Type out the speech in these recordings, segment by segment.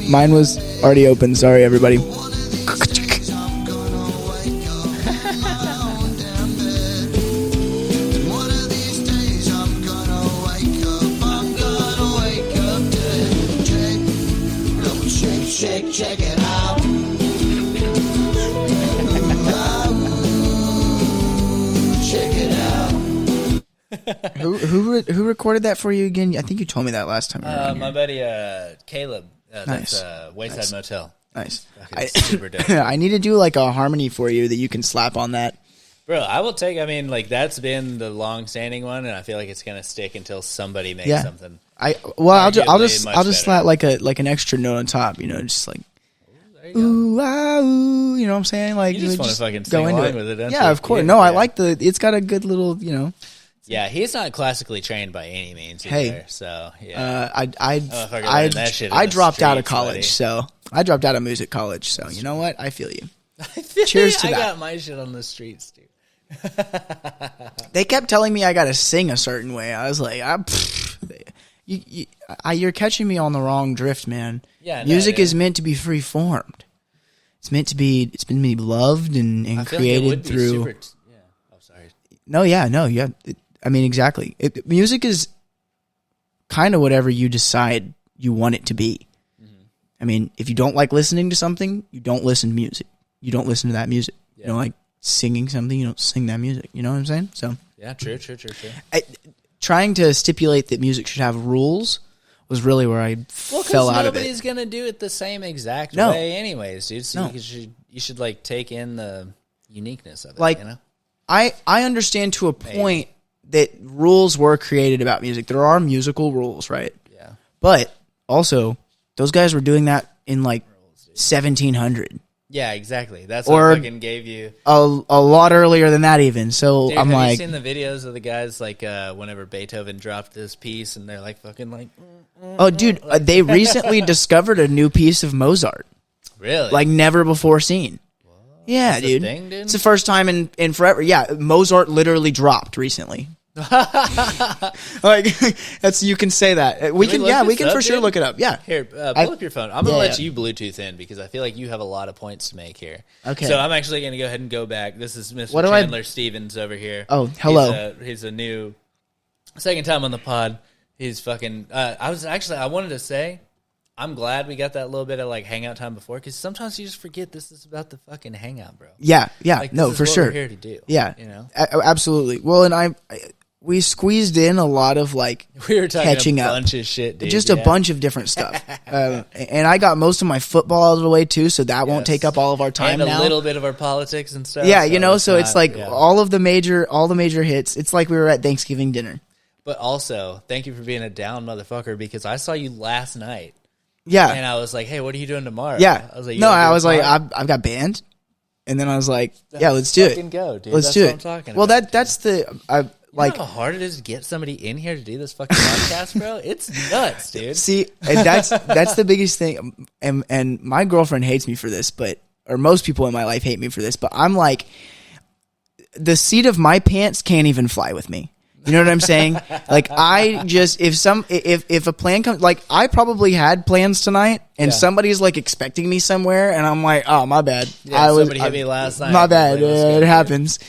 Mine was already open. Sorry, everybody. Check it out. Check it out. Who recorded that for you again? I think you told me that last time. My buddy Caleb. Nice. That's Wayside Motel. Nice. Super dope. I need to do like a harmony for you that you can slap on that. Bro, I will take. I mean, like that's been the long-standing one, and I feel like it's gonna stick until somebody makes something. I'll just slap like an extra note on top. You know, just like. Ooh, ah, ooh, you know what I'm saying? Like you just want to fucking sing along with it, don't you? Yeah, of course. No, I like it's got a good little, you know. Yeah, he's not classically trained by any means either, so yeah. I dropped out of college, so I dropped out of music college, so you know what? I feel you. Cheers to that. I got my shit on the streets, dude. They kept telling me I got to sing a certain way. I was like, you're catching me on the wrong drift, man. Yeah, music is meant to be free formed. It's meant to be. It's been loved and created through. Sorry. No, yeah. I mean, exactly. Music is kind of whatever you decide you want it to be. Mm-hmm. I mean, if you don't like listening to something, you don't listen to music. You don't listen to that music. Yeah. You don't like singing something, you don't sing that music. You know what I'm saying? So yeah, true. Trying to stipulate that music should have rules was really where I fell out of it. Nobody's gonna do it the same exact way, anyways, dude. So you should like take in the uniqueness of it. Like, you know? I understand to a point that rules were created about music. There are musical rules, right? Yeah. But also, those guys were doing that in like 1700. Yeah, exactly. That's what fucking gave you a lot earlier than that even. So dude, I'm have like, you seen the videos of the guys like whenever Beethoven dropped this piece and they're like fucking like oh dude, they recently discovered a new piece of Mozart. Really? Like never before seen. What? Yeah, That's dude. Thing, dude. It's the first time in forever. Yeah, Mozart literally dropped recently. Like that's you can say that we can for sure look it up. Yeah, here pull up your phone. I'm gonna let you Bluetooth in because I feel like you have a lot of points to make here. Okay, so I'm actually gonna go ahead and go back. This is Mr. Chandler Stevens over here. Oh, hello. He's a new second time on the pod. He's fucking. I wanted to say I'm glad we got that little bit of like hangout time before because sometimes you just forget this is about the fucking hangout, bro. Yeah, like, no, for sure. We're here to do. Yeah, you know, absolutely. Well, and we squeezed in a lot of like we were talking catching a up. bunch of shit, dude. Just a bunch of different stuff. And I got most of my football out of the way too, so that won't take up all of our time and now. a little bit of our politics and stuff. Yeah, you know, so it's like all the major hits. It's like we were at Thanksgiving dinner. But also, thank you for being a down motherfucker because I saw you last night. Yeah, and I was like, "Hey, what are you doing tomorrow?" Yeah, I was like, I've got band, and then I was like, "Yeah, let's do it. Go, dude. Let's do it." Well, that's the like you know how hard it is to get somebody in here to do this fucking podcast, bro. It's nuts, dude. See, and that's the biggest thing, and my girlfriend hates me for this, or most people in my life hate me for this, but I'm like, the seat of my pants can't even fly with me. You know what I'm saying? Like I just if a plan comes, like I probably had plans tonight, and somebody's like expecting me somewhere, and I'm like, oh my bad. Yeah, somebody hit me last night. My bad. It happens.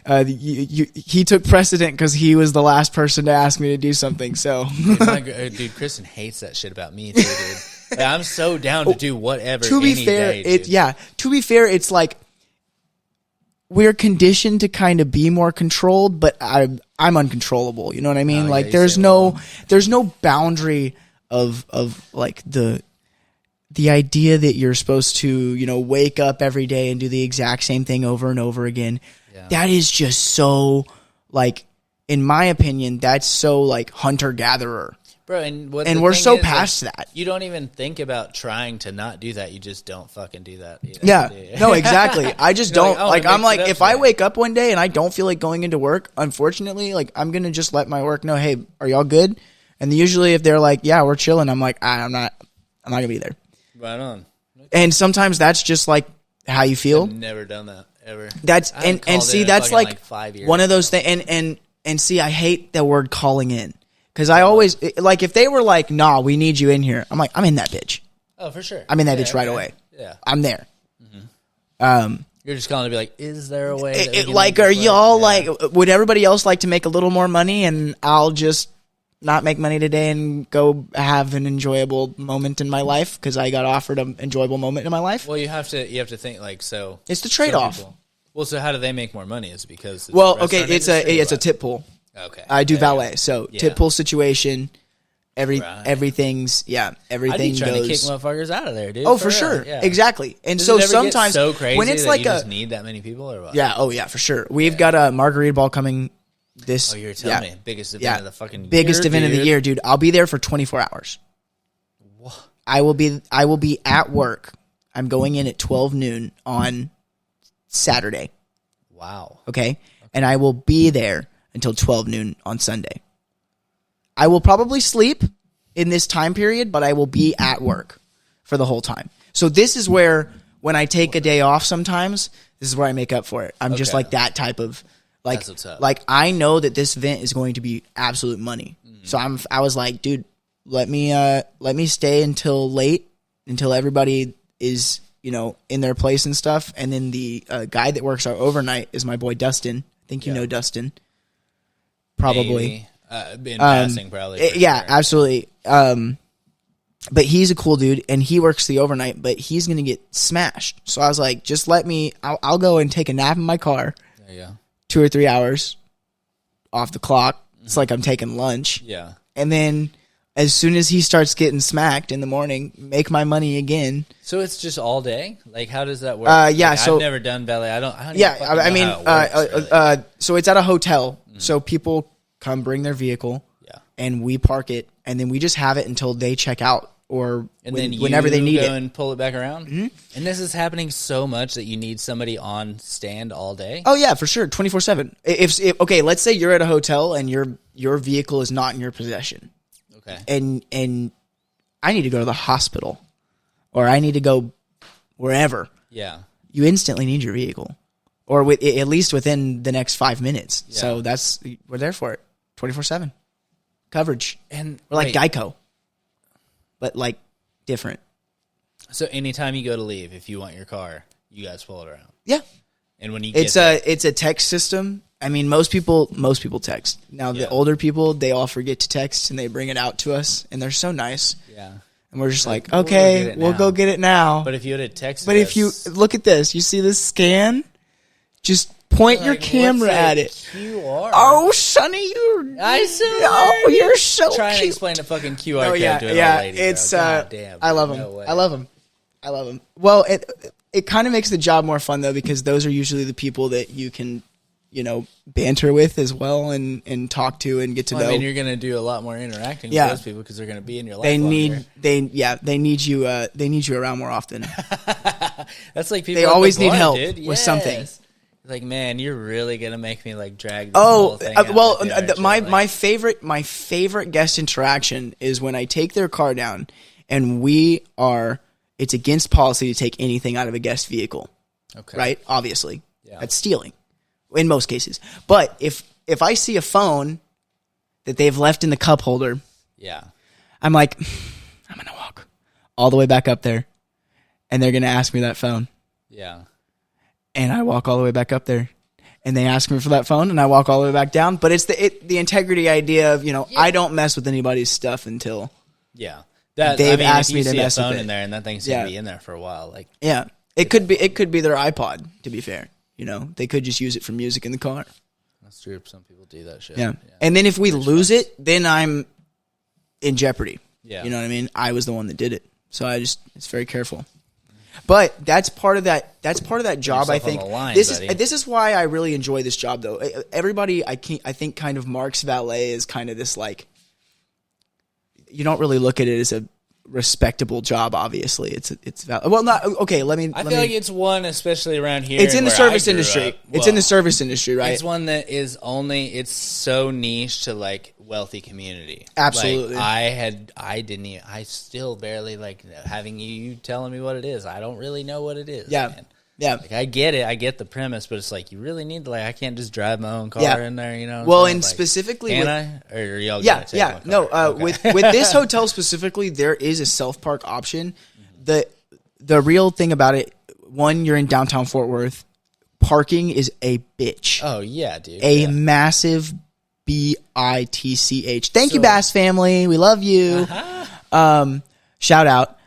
He took precedent because he was the last person to ask me to do something. So, dude, Kristen hates that shit about me too, dude. Like, I'm so down to do whatever. To be fair, To be fair, it's like we're conditioned to kind of be more controlled, but I'm uncontrollable. You know what I mean? Like there's no boundary of like the idea that you're supposed to, you know, wake up every day and do the exact same thing over and over again. Yeah. That is just so like, in my opinion, that's so like hunter gatherer. Bro, and we're so past that. You don't even think about trying to not do that. You just don't fucking do that. You know? Yeah. No, exactly. I just don't. I'm like, if I wake up one day and I don't feel like going into work, unfortunately, like I'm going to just let my work know, hey, are y'all good? And usually if they're like, yeah, we're chilling, I'm like, I'm not going to be there. Right on. Okay. And sometimes that's just like how you feel. I've never done that ever. That's and see, that's like 5 years one of those things. And see, I hate the word calling in. Because I always, like, if they were like, nah, we need you in here, I'm like, I'm in that bitch. Oh, for sure. I'm in that bitch right away. Yeah. I'm there. You're just calling to be like, is there a way? Are y'all like, would everybody else like to make a little more money and I'll just not make money today and go have an enjoyable moment in my life because I got offered an enjoyable moment in my life? Well, you have to think like, so. It's the trade-off. Well, so how do they make more money? Is it because it's a tip pool. Okay. I do valet. So tip pool situation. Everything's everything I'd be trying goes. to kick motherfuckers out of there, dude. Oh, for sure, exactly. And so sometimes so crazy when it's that like you just need that many people, or what? Yeah, for sure. We've got a margarita ball coming. This. Oh, you're telling me biggest event of the fucking biggest year, event of the year, dude. I'll be there for 24 hours. What? I will be at work. I'm going in at 12 noon on Saturday. Wow. Okay, and I will be there until 12 noon on Sunday. I will probably sleep in this time period, but I will be at work for the whole time. So this is where, when I take a day off sometimes, this is where I make up for it. I'm just like that type of, like I know that this event is going to be absolute money. So I was like, dude, let me stay until late, until everybody is, in their place and stuff. And then the guy that works our overnight is my boy Dustin. I think you know Dustin. Probably. In passing, probably. Yeah, absolutely. But he's a cool dude, and he works the overnight, but he's going to get smashed. So I was like, just let me, I'll go and take a nap in my car. Yeah. 2 or 3 hours off the clock. It's like I'm taking lunch. Yeah. And then as soon as he starts getting smacked in the morning, make my money again. So it's just all day? Like, how does that work? So I've never done ballet. I don't so it's at a hotel. So people come bring their vehicle, and we park it, and then we just have it until they check out or whenever they need it. And pull it back around. Mm-hmm. And this is happening so much that you need somebody on stand all day. Oh yeah, for sure, 24/7. If okay, let's say you're at a hotel and your vehicle is not in your possession. Okay. And I need to go to the hospital, or I need to go wherever. Yeah. You instantly need your vehicle, or at least within the next 5 minutes. Yeah. So we're there for it. 24/7 coverage, and we're like Geico, but like different. So anytime you go to leave, if you want your car, you guys pull it around. Yeah, and when you it's a text system. I mean, most people text. Now the older people, they all forget to text and they bring it out to us, and they're so nice. Yeah, and we're just like, okay, we'll go get it now. But if you would have texted, if you look at this, you see this scan, just point your camera at it. QR. Oh, Sonny, you're so trying cute. To explain the fucking QR code to an old lady. It's God damn, I love him. I love him. Well, it kind of makes the job more fun though, because those are usually the people that you can, banter with as well and talk to and get to know. I mean, you're going to do a lot more interacting with those people because they're going to be in your life. They need you around more often. That's like people. They always need help dude. with something. Like, man, you're really gonna make me like drag this whole thing out my favorite guest interaction is when I take their car down, and it's against policy to take anything out of a guest vehicle. Okay. Right? Obviously. Yeah. That's stealing in most cases. But if I see a phone that they've left in the cup holder, I'm like, I'm gonna walk all the way back up there, and they're gonna ask me that phone. Yeah. And I walk all the way back up there, and they ask me for that phone, and I walk all the way back down. But it's the integrity idea of I don't mess with anybody's stuff until they've asked me to mess with it. In there, and that thing's gonna be in there for a while. Like it could be their iPod. To be fair, they could just use it for music in the car. That's true. Some people do that shit. Yeah. And then if we lose it, then I'm in jeopardy. Yeah, you know what I mean. I was the one that did it, so it's very careful. But that's part of that. That's part of that job. I think this is why I really enjoy this job, though. Everybody, I think, kind of marks valet as kind of this like. You don't really look at it as a respectable job. Obviously, it's well, not okay. I feel like it's one, especially around here. It's in the service industry. It's in the service industry, right? It's one that is it's so niche to like wealthy community. Absolutely. Like, I still barely like having you telling me what it is. I don't really know what it is. Yeah. Man. Yeah. Like, I get it. I get the premise, but it's like you really need to I can't just drive my own car in there, Well, and specifically can I? Or are y'all with this hotel specifically, there is a self-park option. the real thing about it, one, you're in downtown Fort Worth. Parking is a bitch. Oh yeah, dude. A massive bitch. Thank you, Bass family. We love you. Shout out.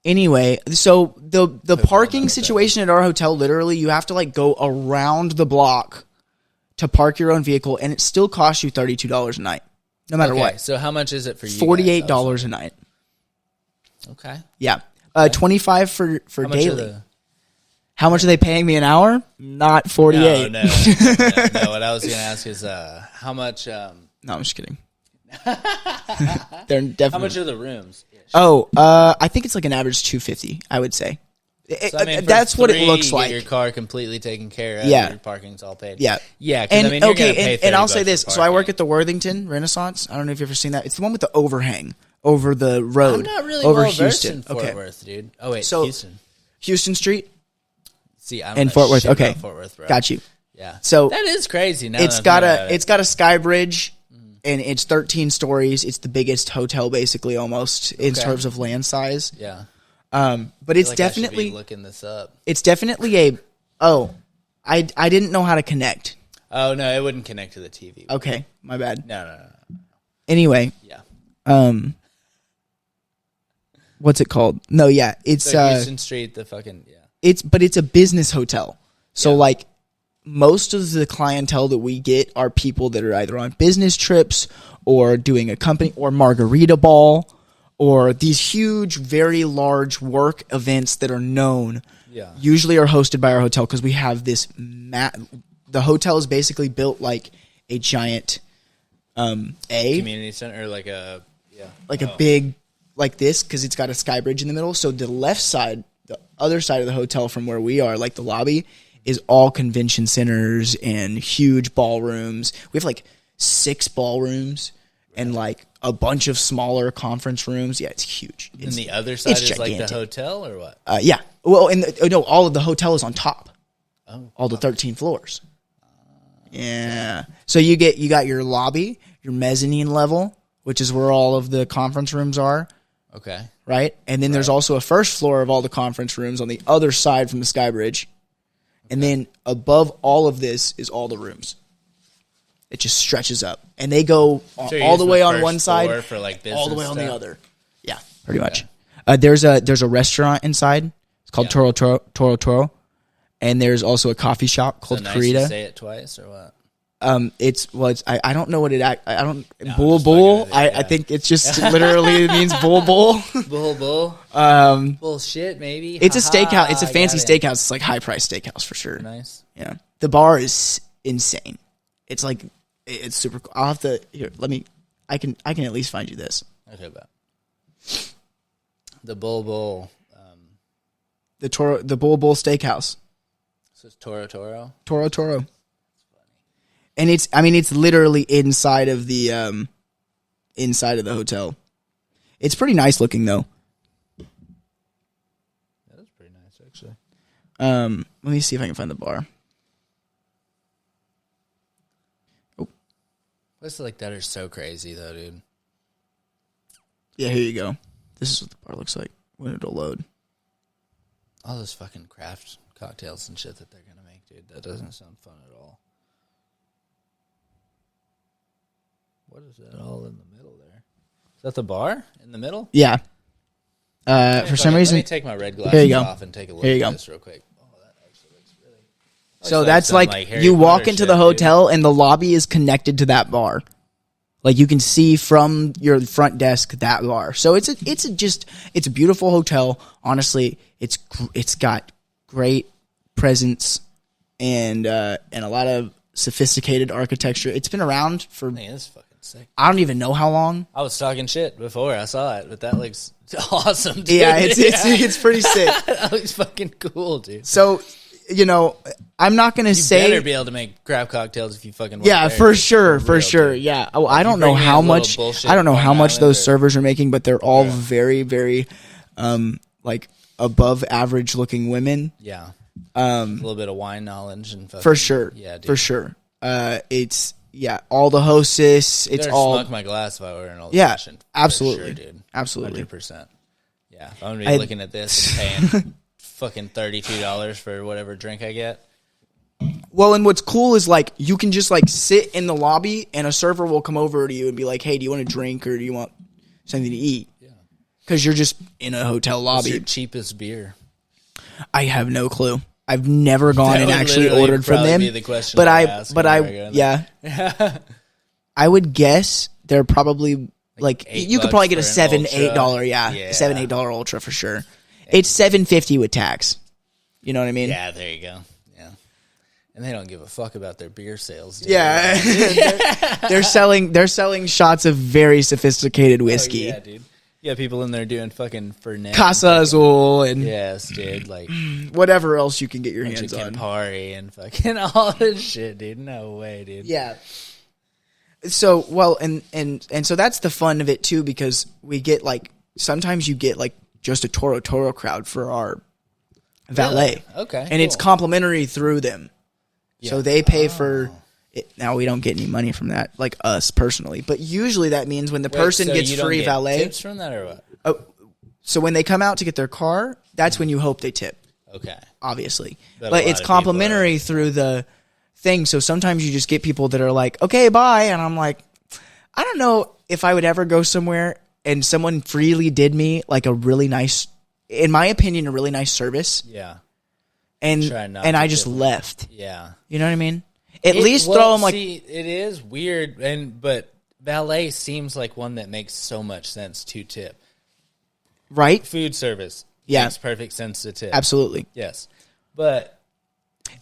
Anyway, so the parking situation at our hotel, literally, you have to like go around the block to park your own vehicle, and it still costs you $32 a night, no matter what. So how much is it for you? $48 a night. Okay. Yeah. $25 for daily. How much are they paying me an hour? Not 48. No. What I was going to ask is how much. No, I'm just kidding. They're definitely. How much are the rooms? Oh, I think it's like an average $250. I would say. So, I mean, that's what it looks like. Your car completely taken care of. Yeah. Your parking's all paid. Yeah. Yeah. And I mean, you're gonna pay and I'll say this. for So I work at the Worthington Renaissance. I don't know if you've ever seen that. It's the one with the overhang over the road. I'm not really over well Houston. versed in Fort Worth, dude. Oh wait, so Houston. Houston Street. See, I'm in Fort Worth. Okay, Fort Worth, bro. Got you. Yeah. So that is crazy. Now it's got a sky bridge, and it's 13 stories. It's the biggest hotel, basically, almost in terms of land size. Yeah. But it's definitely I should be looking this up. It's definitely a. Oh, I didn't know how to connect. Oh no, it wouldn't connect to the TV. Okay, my bad. No. Anyway. Yeah. What's it called? No, yeah, it's Houston Street. The fucking yeah. It's a business hotel. So like most of the clientele that we get are people that are either on business trips or doing a company or margarita ball or these huge, very large work events that are known. Yeah. Usually are hosted by our hotel because we have this the hotel is basically built like a giant community center or like a a big like this because it's got a sky bridge in the middle. So the left side, the other side of the hotel from where we are, like the lobby, is all convention centers and huge ballrooms. We have like 6 ballrooms and like a bunch of smaller conference rooms. Yeah, it's huge. And the other side is gigantic. Like the hotel or what? Yeah. Well, all of the hotel is on top. Oh, all the 13 floors. Yeah. So you got your lobby, your mezzanine level, which is where all of the conference rooms are. Okay. Right? And then there's also a first floor of all the conference rooms on the other side from the sky bridge. And then above all of this is all the rooms. It just stretches up. And they go all the way on one side, for like all the way on the other. Yeah, pretty much. There's a restaurant inside. It's called Toro. And there's also a coffee shop called Karita. To say it twice or what? I don't know what bull. I think it's just literally it means bull. Bull. Bullshit, maybe. It's a steakhouse. It's a fancy steakhouse. It's like high price steakhouse for sure. Nice. Yeah. The bar is insane. It's like it's super cool. I'll have to I can at least find you this. Okay, bet. The Bull. The Bull Steakhouse. So it's Toro. Toro. And it's literally inside of the hotel. It's pretty nice looking though. That is pretty nice actually. Let me see if I can find the bar. Oh. Places like that are so crazy though, dude. Yeah, here you go. This is what the bar looks like when it'll load. All those fucking craft cocktails and shit that they're gonna make, dude. That doesn't sound fun at all. What is that all in the middle there? Is that the bar in the middle? Yeah. For some reason, let me take my red glasses off and take a look at this real quick. Oh, that actually looks really. So that's like you walk into the hotel and the lobby is connected to that bar. Like you can see from your front desk that bar. So it's a beautiful hotel. Honestly, it's got great presence and a lot of sophisticated architecture. It's been around for. Man, that's fucking sick. I don't even know how long. I was talking shit before I saw it, but that looks awesome, dude. Yeah, it's pretty sick. That looks fucking cool, dude. So, I'm not going to say... You better be able to make craft cocktails if you fucking work Yeah, there, for sure. Yeah. Oh, I don't know how much those servers are making, but they're all very, very, above average looking women. Yeah. A little bit of wine knowledge and fucking, for sure. Yeah, dude. For sure. It's all the hostess. It's all smoke my glass if I were an old yeah, fashioned. absolutely, sure, dude. Absolutely, 100%. Yeah, if I'm gonna be looking at this and paying fucking $32 for whatever drink I get. Well, and what's cool is like you can just like sit in the lobby and a server will come over to you and be like, "Hey, do you want a drink or do you want something to eat?" Yeah, because you're just in a hotel lobby. What's your cheapest beer? I have no clue. I've never gone and actually ordered from them. But I would guess they're probably like you could probably get a $7-8 $7-8 Ultra for sure. It's $7.50 with tax. You know what I mean? Yeah, there you go. Yeah, and they don't give a fuck about their beer sales. Yeah, they're selling shots of very sophisticated whiskey. Oh, yeah, dude. Yeah, people in there doing fucking Fernet. Casa Azul and... Yes, dude. Like... whatever else you can get your hands on. Campari and fucking all this shit, dude. No way, dude. Yeah. So, well, and so that's the fun of it, too, because we get, like... Sometimes you get, like, just a Toro crowd for our valet. Really? Okay, and it's complimentary through them. Yeah. So they pay for... Now, we don't get any money from that, like us personally. But usually that means when the person gets free valet... tips from that or what? Oh, so when they come out to get their car, that's when you hope they tip. Okay. Obviously. But it's complimentary through the thing. So sometimes you just get people that are like, okay, bye. And I'm like, I don't know if I would ever go somewhere and someone freely did me like a really nice, in my opinion, a really nice service. Yeah. And I just left. Yeah. You know what I mean? At least throw them like... See, it is weird, but valet seems like one that makes so much sense to tip. Right? Food service makes perfect sense to tip. Absolutely. Yes. But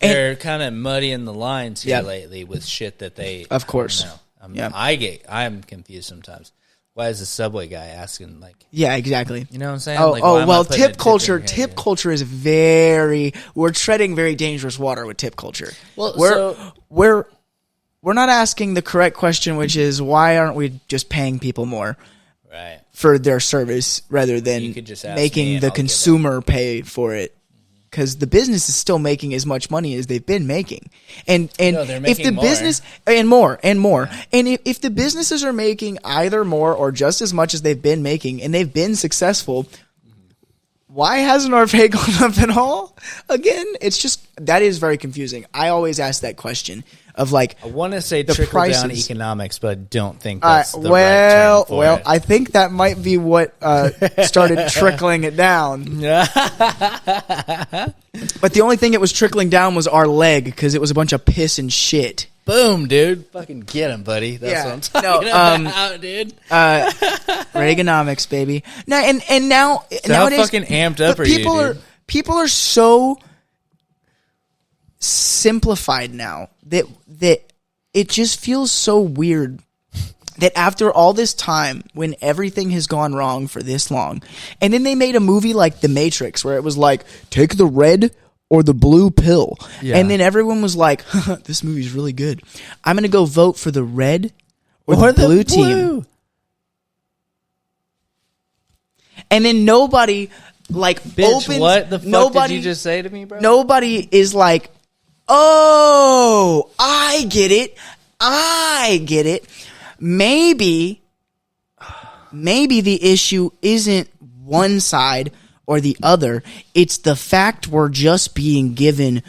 they're kind of muddying the lines here lately with shit that they... Of course. I'm confused sometimes. Why is the Subway guy asking, like... Yeah, exactly. You know what I'm saying? Well, tip culture is very... We're treading very dangerous water with tip culture. Well, we're not asking the correct question, which is, why aren't we just paying people more for their service rather than making the consumer pay for it? Because the business is still making as much money as they've been making, and if the business and more, and if the businesses are making either more or just as much as they've been making, and they've been successful, why hasn't our pay gone up at all? Again, it's just that is very confusing. I always ask that question of like, I want to say trickle down economics, but I don't think that's the right term for it. I think that might be what started trickling it down. But the only thing it was trickling down was our leg because it was a bunch of piss and shit. Boom, dude. Fucking get him, buddy. That's what I'm talking about, dude. Reaganomics, baby. Now, and now, so nowadays, how fucking amped up are you, dude? People are so simplified now that it just feels so weird that after all this time, when everything has gone wrong for this long, and then they made a movie like The Matrix where it was like, take the red or the blue pill. Yeah. And then everyone was like, this movie's really good. I'm going to go vote for the red or the blue team. And then nobody opens... What the fuck did you just say to me, bro? Nobody is like, oh, I get it. Maybe the issue isn't one side or the other. It's the fact we're just being given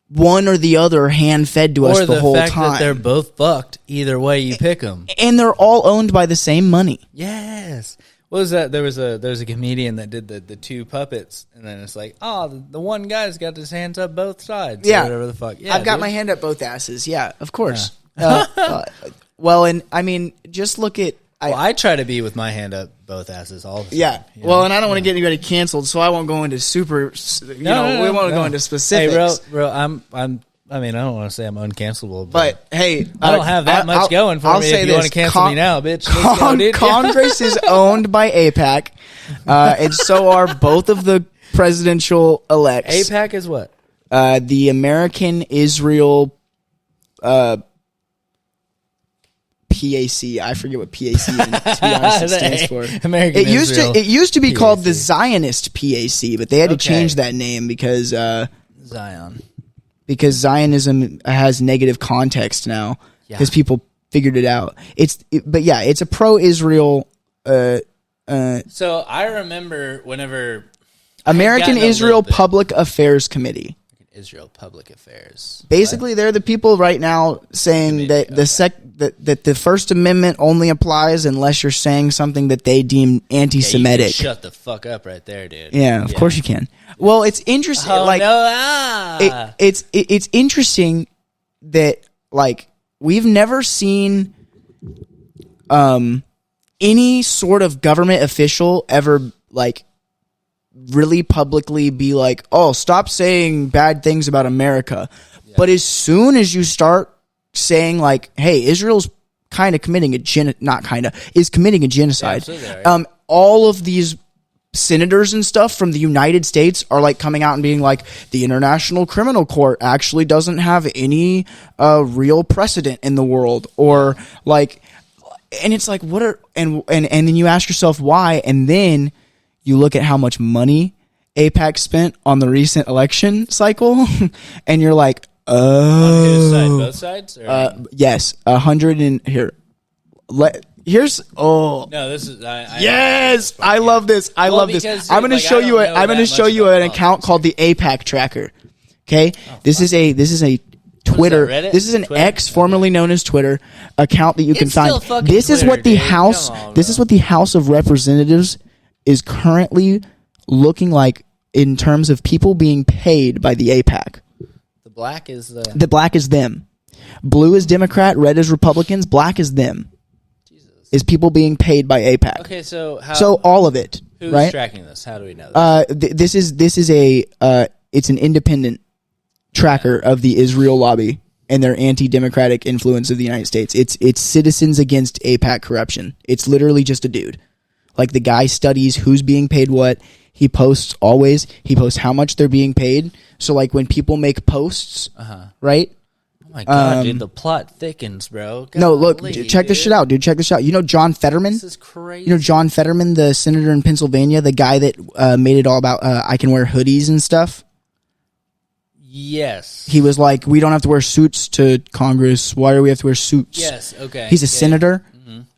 one or the other hand-fed to us the whole time. Or the fact that they're both fucked. Either way you pick them. And they're all owned by the same money. Yes. What was that? There was a comedian that did the two puppets, and then it's like, oh, the one guy's got his hands up both sides. Yeah. Or whatever the fuck. Yeah, I've got my hand up both asses. Yeah, of course. Yeah. Well, and I mean, just look at... I try to be with my hand up both asses all the time. Yeah. Well, and I don't want to get anybody canceled, so I won't go into we won't go into specifics. Hey, bro, I mean, I don't want to say I'm uncancelable, but hey, I don't have that much going for me. If you want to cancel me now, bitch. Congress is owned by AIPAC, and so are both of the presidential elects. AIPAC is what? The American Israel PAC. I forget what PAC to be honest, stands for. American Israel. It used to be called the Zionist PAC, but they had to change that name because Zion. Because Zionism has negative context now because people figured it out. It's a pro-Israel So I remember whenever American Israel Public Affairs Committee. Israel Public Affairs. Basically, they're the people right now saying that that the First Amendment only applies unless you're saying something that they deem anti-Semitic. Yeah, you can shut the fuck up right there, dude. Yeah, of course you can. Well, it's interesting. It's interesting that like we've never seen any sort of government official ever like really publicly be like, oh, stop saying bad things about America. Yeah. But as soon as you start saying like, hey, Israel's kind of committing is committing a genocide. Yeah, all of these senators and stuff from the United States are like coming out and being like, the International Criminal Court actually doesn't have any real precedent in the world, or like, and it's like, what are, and then you ask yourself why, and then you look at how much money AIPAC spent on the recent election cycle, and you're like, oh. On whose side? Both sides? Or? Yes. 100 and here. Here's no. This is yes. I love this. I love this. I'm going to show you. I'm going to show you an account called the AIPAC Tracker. Okay. This is a Twitter. This is an Twitter? X, formerly known as Twitter, account that you can find. This is what the House. This is what the House of Representatives is currently looking like in terms of people being paid by the AIPAC. The black is them. Blue is Democrat, red is Republicans, black is them. Jesus. Is people being paid by AIPAC. Okay, so all of it. Who's right? tracking this? How do we know this? This is it's an independent tracker of the Israel lobby and their anti-democratic influence of the United States. It's Citizens Against AIPAC Corruption. It's literally just a dude. Like, the guy studies who's being paid what. He posts how much they're being paid. So, like, when people make posts, right? Oh, my God, dude, the plot thickens, bro. Golly, no, look, check this shit out, dude. Check this out. You know John Fetterman? This is crazy. You know John Fetterman, the senator in Pennsylvania, the guy that made it all about I can wear hoodies and stuff? Yes. He was like, we don't have to wear suits to Congress. Why do we have to wear suits? Yes, okay. He's a senator.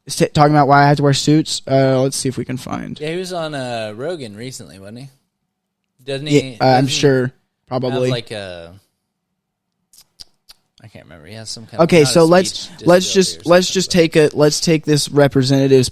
Talking about why I have to wear suits. Let's see if we can find. Yeah, he was on Rogan recently, wasn't he? Doesn't he? Yeah, I'm sure, probably. Have like I can't remember. He has some kind. Okay, so let's just take this representative's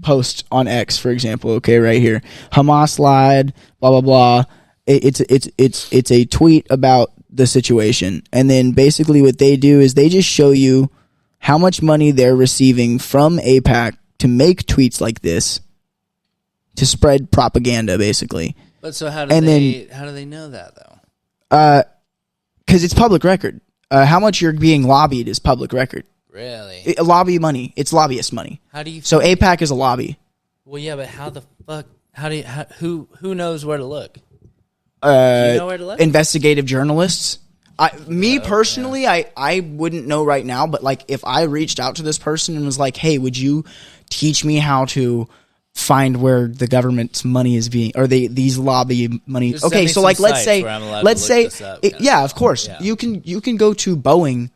post on X, for example. Okay, right here, Hamas lied. Blah blah blah. It's a tweet about the situation, and then basically what they do is they just show you how much money they're receiving from AIPAC to make tweets like this, to spread propaganda, basically. But so how do they know that, though? Because it's public record. How much you're being lobbied is public record. Really? Lobby money. It's lobbyist money. How do you? So AIPAC is a lobby. Well, yeah, but how the fuck? Who knows where to look? Do you know where to look? Investigative journalists. Personally, I wouldn't know right now, but like if I reached out to this person and was like, hey, would you teach me how to find where the government's money is being, or these lobby money? Just okay, so like let's say, yeah, of course, yeah. You can go to Boeing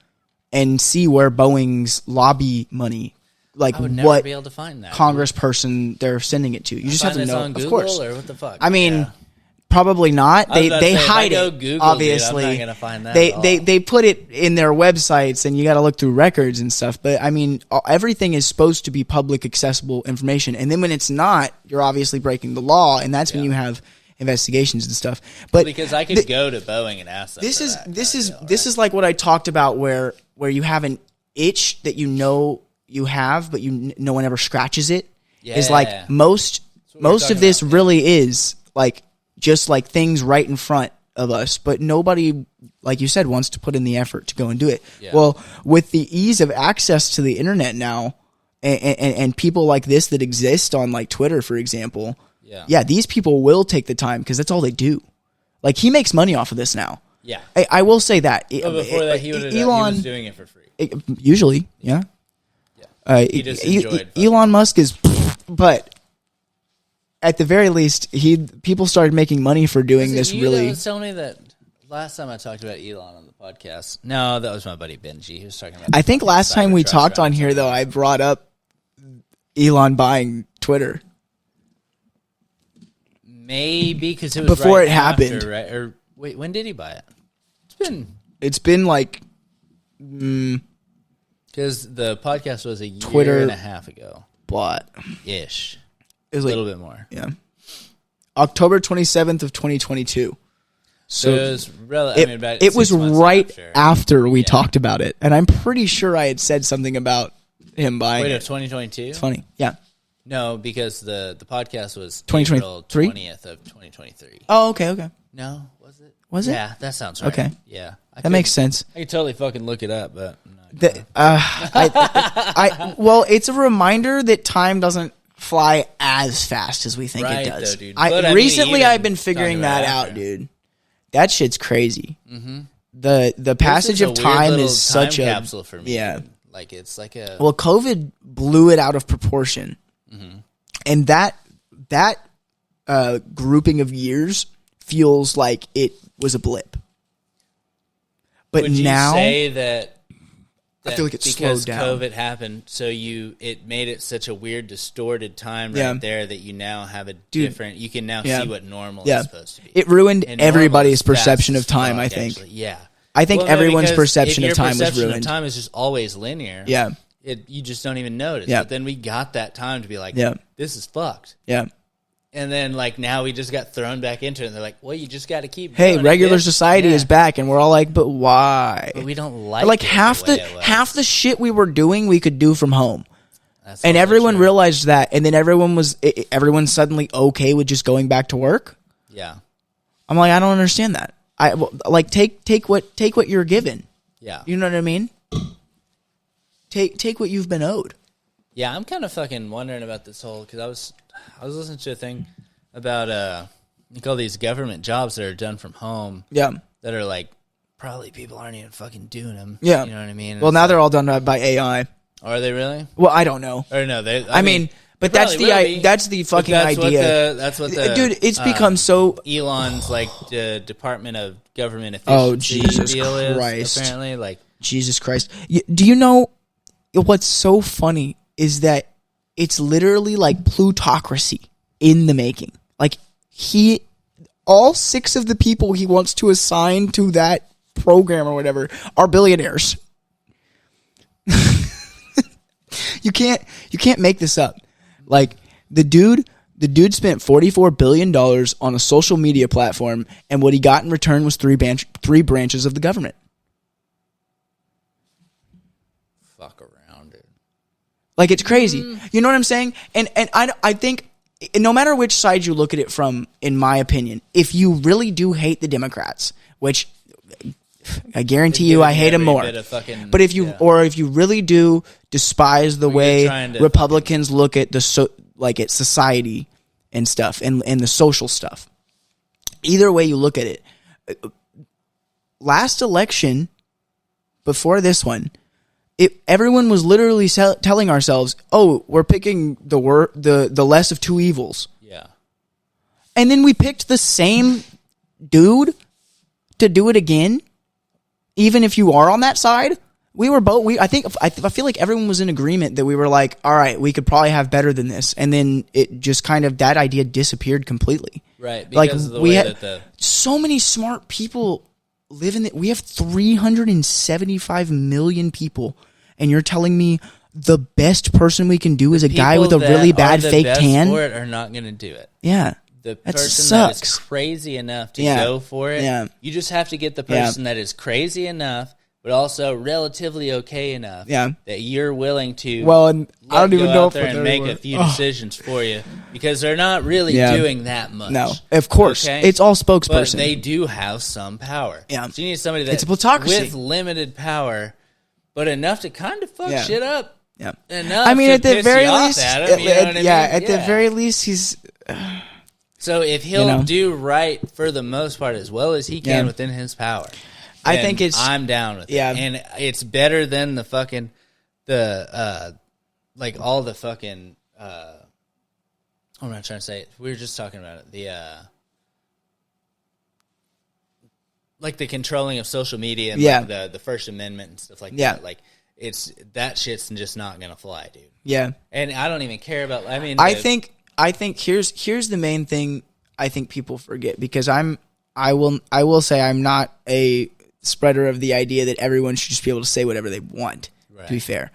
and see where Boeing's lobby money, like I would never what be able to find that congressperson they're sending it to. You just have to know, on Google, of course. Or what the fuck? I mean. Probably not. They hide it. Google, obviously, dude, I'm not gonna find that they put it in their websites, and you got to look through records and stuff. But I mean, everything is supposed to be public accessible information. And then when it's not, you're obviously breaking the law, and that's when you have investigations and stuff. But because I could go to Boeing and ask them. This is like what I talked about, where you have an itch that you know you have, but no one ever scratches it. Yeah. Is like most of this really is like. Just like things right in front of us, but nobody, like you said, wants to put in the effort to go and do it. Yeah. Well, with the ease of access to the internet now, and people like this that exist on like Twitter, for example, these people will take the time because that's all they do. Like, he makes money off of this now. Yeah, I will say that. But before that, he was doing it for free. Usually, yeah. He just enjoyed Elon Musk is, but. At the very least, people started making money for doing this. Really, that was telling me that last time I talked about Elon on the podcast. No, that was my buddy Benji. He was talking about. I think last time we talked on here, though, I brought up Elon buying Twitter. Maybe because it was before right it happened. after, right? Or wait, when did he buy it? It's been like because the podcast was a Twitter, year and a half ago. But ish. It was a little bit more. Yeah. October 27th of 2022. So it was right after we talked about it. And I'm pretty sure I had said something about him buying it. 2022? It's funny. Yeah. No, because the podcast was 2023? April 20th of 2023. Oh, okay. No, was it? Was it? Yeah, that sounds right. Okay. Yeah. That makes sense. I could totally fucking look it up, but well, it's a reminder that time doesn't fly as fast as we think it does. Though, dude. Recently I've been figuring that out, dude. That shit's crazy. Mm-hmm. The passage of time is such a capsule for me. Yeah. Dude. Like it's like a COVID blew it out of proportion. Mm-hmm. And that grouping of years feels like it was a blip. But would now you say that I feel like it's because slowed down. COVID happened, so it made it such a weird, distorted time right there that you now have a different. You can now see what normal is supposed to be. It ruined everybody's perception of time. I think. Actually. Yeah, I think everyone's perception of time was ruined. Your perception of time is just always linear. Yeah, you just don't even notice. Yeah. But then we got that time to be like, this is fucked. Yeah. And then, like, now we just got thrown back into it, and they're like, well, you just got to keep doing it. Regular society is back, and we're all like, but why? But we don't like half the shit we were doing, we could do from home. And everyone realized that, and then everyone suddenly okay with just going back to work? Yeah. I'm like, I don't understand that. Take what you're given. Yeah. You know what I mean? Take what you've been owed. Yeah, I'm kind of fucking wondering about this whole, because I was listening to a thing about all these government jobs that are done from home. Yeah. That are like, probably people aren't even fucking doing them. Yeah. You know what I mean? Well, now they're all done by AI. Are they really? Well, I don't know. Or no, I mean, but that's the fucking idea. That's what the dude. It's become so. Elon's like the Department of Government Efficiency deal Christ. Is apparently like Jesus Christ. Do you know what's so funny is that it's literally like plutocracy in the making. Like all 6 of the people he wants to assign to that program or whatever are billionaires. You can't make this up. Like the dude spent $44 billion on a social media platform, and what he got in return was 3 branches of the government. Fuck around, dude. Like, it's crazy. You know what I'm saying? And I think no matter which side you look at it from, in my opinion, if you really do hate the Democrats, which I guarantee you I hate them more. But if you really do despise the way Republicans look at at society and stuff and the social stuff, either way you look at it, last election before this one, everyone was literally telling ourselves, "Oh, we're picking the less of two evils." Yeah. And then we picked the same dude to do it again, even if you are on that side. We were both. I feel like everyone was in agreement that we were like, "All right, we could probably have better than this," and then it just kind of that idea disappeared completely. Right. Because of the way that so many smart people live in we have 375 million people, and you're telling me the best person we can do is a guy with a really bad fake tan? For it are not going to do it. Yeah. The person that is crazy enough to go for it, you just have to get the person that is crazy enough, but also relatively okay enough that you're willing to and I don't even know if there and make a few decisions for you, because they're not really doing that much. No, of course. Okay? It's all spokesperson. But they do have some power. Yeah. So you need somebody that's a plutocracy with limited power, but enough to kind of fuck shit up. Yeah. Enough I mean, to at the piss very you least, off at him, you know what I mean? At the very least, he's... So if he'll do right for the most part as well as he can within his power, I think I'm down with it. And it's better than the fucking all the fucking I'm not trying to say it. We were just talking about it. The controlling of social media and the First Amendment and stuff like that. Like that shit's just not gonna fly, dude. Yeah. And I don't even care about I think here's the main thing I think people forget, because I will say I'm not a spreader of the idea that everyone should just be able to say whatever they want. Right. To be fair,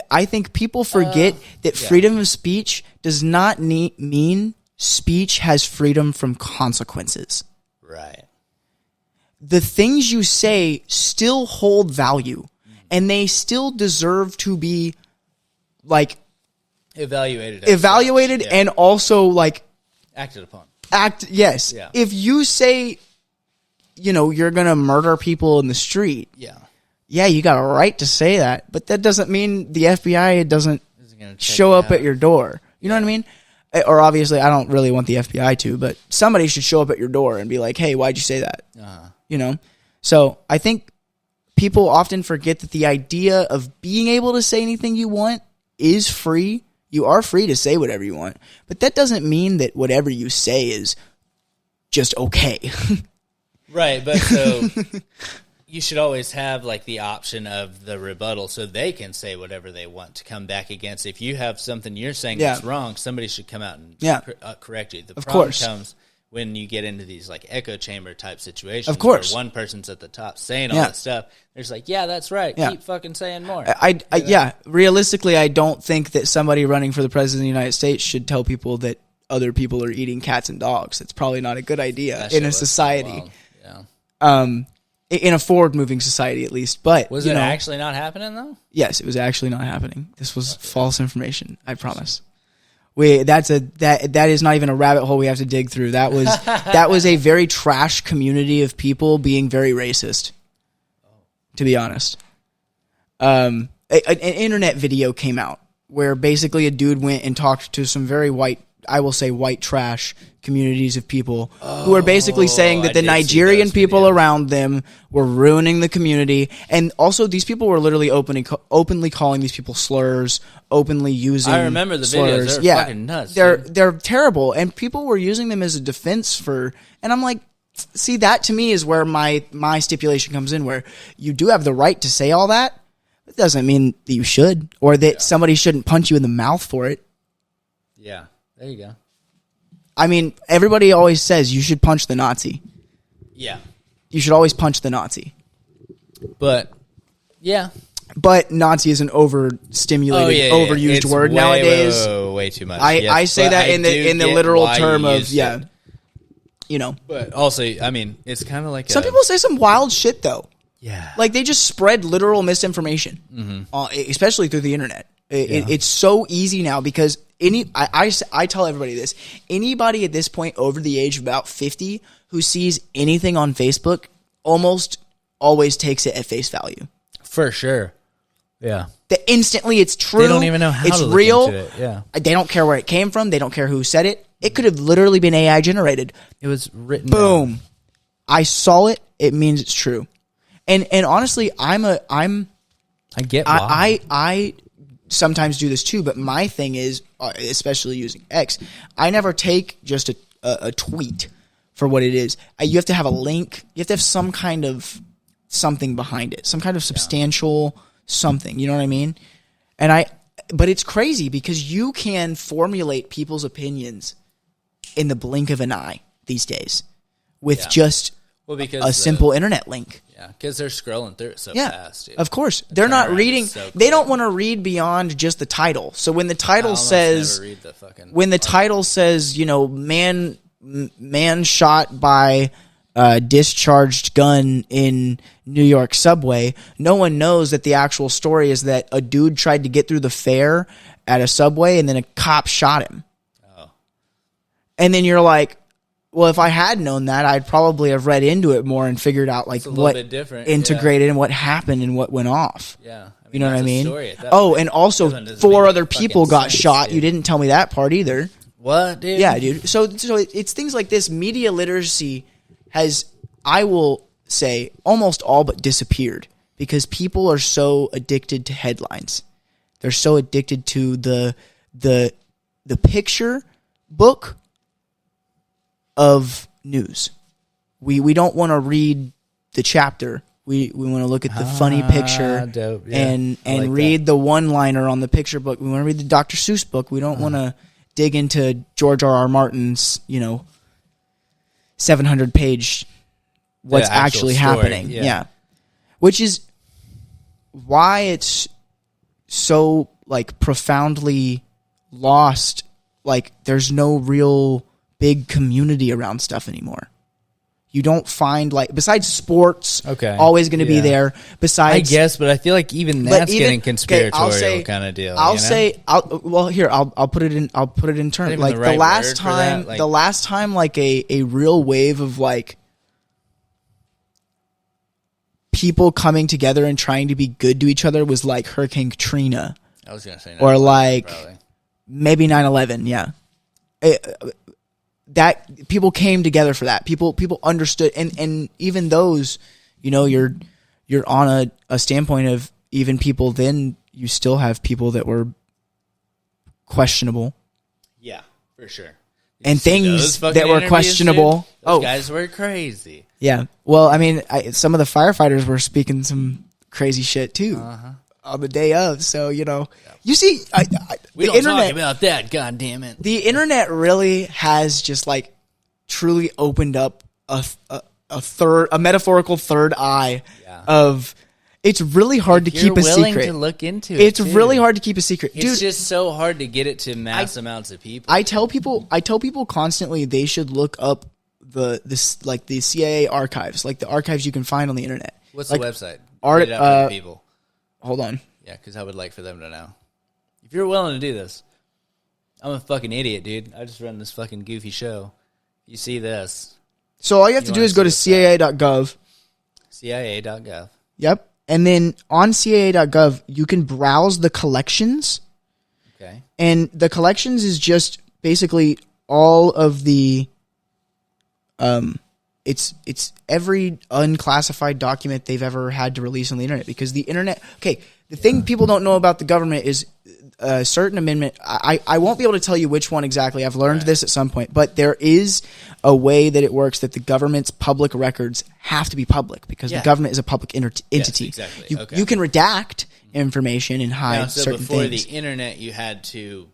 I think people forget that freedom of speech does not mean speech has freedom from consequences. Right. The things you say still hold value, and they still deserve to be like evaluated, and also like acted upon. Yes. Yeah. If you say, you're gonna murder people in the street. Yeah, you got a right to say that, but that doesn't mean the FBI doesn't show up at your door. You know what I mean? Or obviously, I don't really want the FBI to, but somebody should show up at your door and be like, "Hey, why'd you say that?" So I think people often forget that the idea of being able to say anything you want is free. You are free to say whatever you want, but that doesn't mean that whatever you say is just okay. Right, but so you should always have like the option of the rebuttal, so they can say whatever they want to come back against. If you have something you're saying that's wrong, somebody should come out and correct you. The problem comes when you get into these like echo chamber type situations. Of course, where one person's at the top saying all that stuff. There's like, that's right. Keep fucking saying more. Realistically, I don't think that somebody running for the president of the United States should tell people that other people are eating cats and dogs. It's probably not a good idea in a society. In a forward-moving society, at least. But was it actually not happening, though? Yes, it was actually not happening. This was false information. I promise. That is not even a rabbit hole we have to dig through. That was a very trash community of people being very racist. To be honest, an internet video came out where basically a dude went and talked to some very white trash communities of people who are basically saying that the Nigerian people around them were ruining the community. And also these people were literally openly calling these people slurs, openly using I remember the slurs. Videos. They're fucking nuts. They're terrible. And people were using them as a defense and I'm like, see, that to me is where my stipulation comes in, where you do have the right to say all that. It doesn't mean that you should, or that somebody shouldn't punch you in the mouth for it. Yeah. There you go. I mean, everybody always says you should punch the Nazi. Yeah. You should always punch the Nazi. But Nazi is an overstimulated, overused word nowadays. Way too much. I say that in the literal term of, But also, I mean, it's kind of like some people say some wild shit, though. Yeah. Like, they just spread literal misinformation, especially through the internet. It's so easy now because I tell everybody this. Anybody at this point over the age of about 50 who sees anything on Facebook almost always takes it at face value. For sure. Yeah. Instantly it's true. They don't even know how it's to look real. Into it. Yeah. They don't care where it came from. They don't care who said it. It could have literally been AI generated. It was written Boom. down. I saw it. It means it's true. And honestly, I get why. I sometimes do this too, but my thing is, especially using X, I never take just a tweet for what it is. You have to have a link. You have to have some kind of something behind it, some kind of substantial something. You know what I mean? But it's crazy because you can formulate people's opinions in the blink of an eye these days with just a simple internet link. Yeah, because they're scrolling through it so fast. Dude. Of course. They're not reading. They don't want to read beyond just the title. So when the title says, man shot by a discharged gun in New York subway, no one knows that the actual story is that a dude tried to get through the fare at a subway and then a cop shot him. Oh. And then you're like, well, if I had known that, I'd probably have read into it more and figured out like what integrated and what happened and what went off. Yeah. I mean, you know what I mean? And also 4 other people got shot. Dude. You didn't tell me that part either. What, dude? Yeah, dude. So it's things like this. Media literacy has, I will say, almost all but disappeared because people are so addicted to headlines. They're so addicted to the picture book of news. We don't want to read the chapter. We want to look at the funny picture and like read the one-liner on the picture book. We want to read the Dr. Seuss book. We don't want to dig into George R.R. Martin's, 700 page what's actually story, happening. Yeah. Which is why it's so like profoundly lost. Like there's no real big community around stuff anymore. You don't find like besides sports, always going to be there. Besides, I guess, but I feel like even that's getting conspiratorial kind of deal. I'll put it in. I'll put it in terms like the last time, like a real wave of like people coming together and trying to be good to each other was like Hurricane Katrina. I was gonna say, or like maybe 9/11. Yeah. That people came together for that. People understood, and even those, you know, you're on a standpoint of even people. Then you still have people that were questionable. Yeah, for sure. And things that were questionable. Those guys were crazy. Yeah. Well, I mean, some of the firefighters were speaking some crazy shit too on the day of. So you know, you see, we don't talk about that. God damn it! The internet really has just like truly opened up a metaphorical third eye of. It's really hard to keep a secret. To look into it, it's really hard to keep a secret. Dude, it's just so hard to get it to mass amounts of people. I tell people constantly they should look up the CIA archives, like the archives you can find on the internet. What's like, the website? People. Hold on. Yeah, because I would like for them to know. If you're willing to do this, I'm a fucking idiot, dude. I just run this fucking goofy show. You see this. So all you have to do is go to CIA.gov. CIA.gov. Yep. And then on CIA.gov, you can browse the collections. Okay. And the collections is just basically all of the it's every unclassified document they've ever had to release on the internet, because the internet, the thing people don't know about the government is a certain amendment. I won't be able to tell you which one exactly. I've learned this at some point, but there is a way that it works that the government's public records have to be public, because the government is a public entity. Yes, exactly. You can redact information and hide certain things. Before the internet, you had to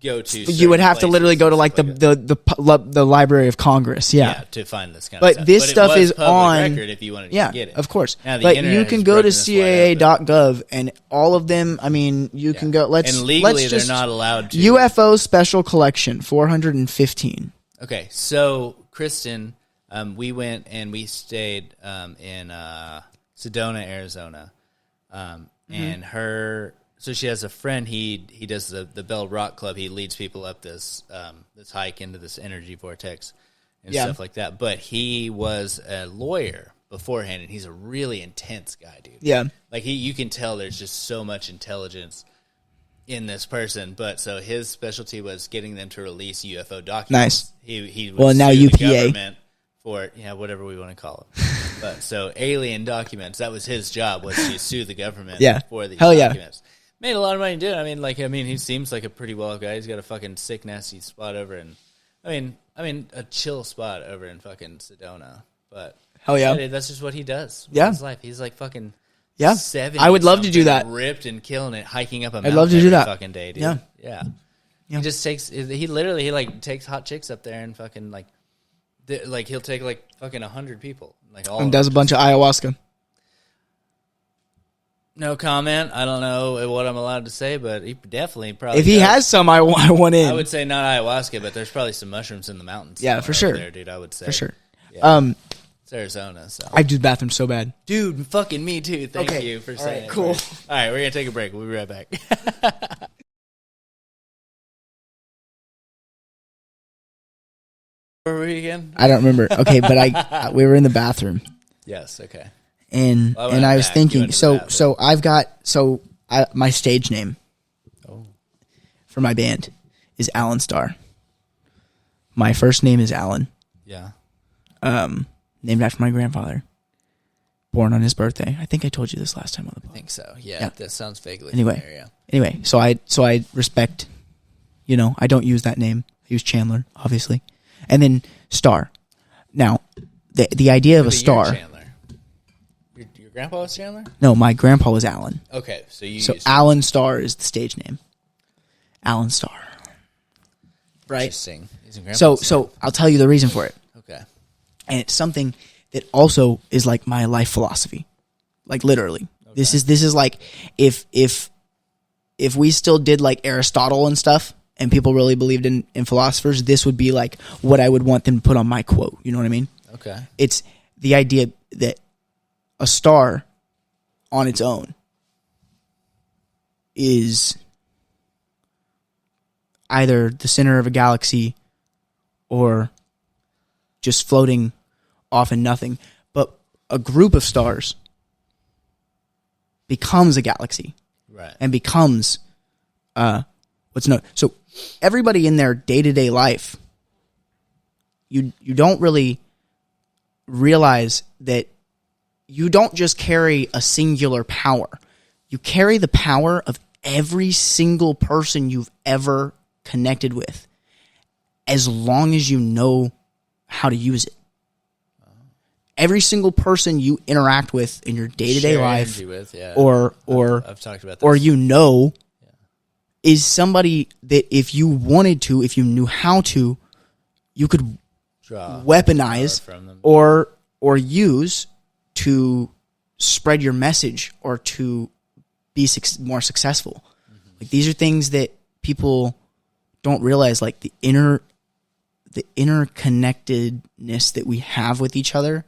go to. You would have to literally go to like the Library of Congress, to find this kind of stuff. But this stuff is on record if you wanted to get it. Of course. Now but you can go to CIA.gov and all of them. I mean, you can go. And legally, they're not allowed to. UFO Special Collection 415. Okay, so Kristen, we went and we stayed in Sedona, Arizona, and her. So she has a friend. He does the Bell Rock Club. He leads people up this hike into this energy vortex and stuff like that. But he was a lawyer beforehand, and he's a really intense guy, dude. Yeah, like you can tell there's just so much intelligence in this person. But so his specialty was getting them to release UFO documents. Nice. He would now sue UPA. the government for whatever we want to call it. But so alien documents. That was his job, was to sue the government for these documents. Made a lot of money doing it. I mean, he seems like a pretty well guy. He's got a fucking sick, nasty spot over in, I mean, a chill spot over in fucking Sedona. But hell yeah, that's just what he does. Yeah, his life. He's like fucking 70. I would love to do that. Ripped and killing it, hiking up a mountain. I'd love to do that fucking day, dude. Yeah. He just takes. He literally takes hot chicks up there and fucking he'll take like fucking 100 people, like all. And does a bunch of ayahuasca. No comment. I don't know what I'm allowed to say, but he definitely probably. If he has some, I want in. I would say not ayahuasca, but there's probably some mushrooms in the mountains. Yeah, for sure, there, dude. I would say for sure. Yeah. It's Arizona, so I do the bathroom so bad, dude. Fucking me too. Thank you for saying. Right, cool. All right, we're gonna take a break. We'll be right back. Where were we again? I don't remember. Okay, but we were in the bathroom. Yes. Okay. And I was thinking, my stage name for my band is Allan Star. My first name is Allan. Yeah. Named after my grandfather. Born on his birthday. I think I told you this last time on the podcast. I think so. Yeah. That sounds vaguely familiar. Anyway, so I respect, I don't use that name. I use Chandler, obviously. And then Star. Now, the idea of a star. Your grandpa was Chandler? No, my grandpa was Allan. Okay, so Allan Star is the stage name. Allan Star. Right? Interesting. So I'll tell you the reason for it. Okay. And it's something that also is like my life philosophy. Like literally. Okay. This is like if we still did like Aristotle and stuff and people really believed in philosophers, this would be like what I would want them to put on my quote. You know what I mean? Okay. It's the idea that a star on its own is either the center of a galaxy or just floating off in nothing. But a group of stars becomes a galaxy. Right. And becomes what's known. So everybody in their day-to-day life, you don't really realize that you don't just carry a singular power. You carry the power of every single person you've ever connected with, as long as you know how to use it. Every single person you interact with in your day-to-day life, with, yeah. or I've talked about this. or is somebody that if you wanted to, if you knew how to, you could weaponize from them. or use to spread your message or to be more successful. Mm-hmm. Like these are things that people don't realize, like the interconnectedness that we have with each other.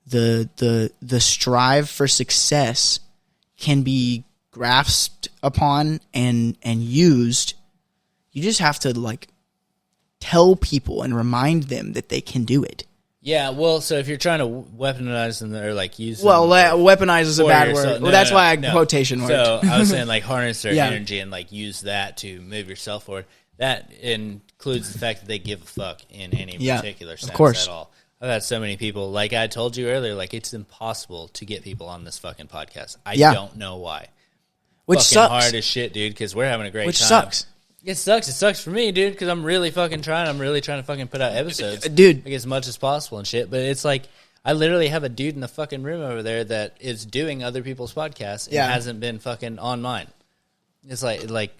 The strive for success can be grasped upon and used. You just have to like tell people and remind them that they can do it. Yeah, well, so if you're trying to weaponize them or like use them, weaponize is a bad word. That's why I quotation marked. So I was saying like harness their energy and like use that to move yourself forward. That includes the fact that they give a fuck in any particular sense at all. I've had so many people, like I told you earlier, like it's impossible to get people on this fucking podcast. I don't know why. Which fucking sucks. hard as shit, dude, because we're having a great time. Which sucks. It sucks. It sucks for me, dude, because I'm really fucking trying. I'm really trying to fucking put out episodes. Dude. Like as much as possible and shit. But it's like, I literally have a dude in the fucking room over there that is doing other people's podcasts and hasn't been fucking on mine. It's like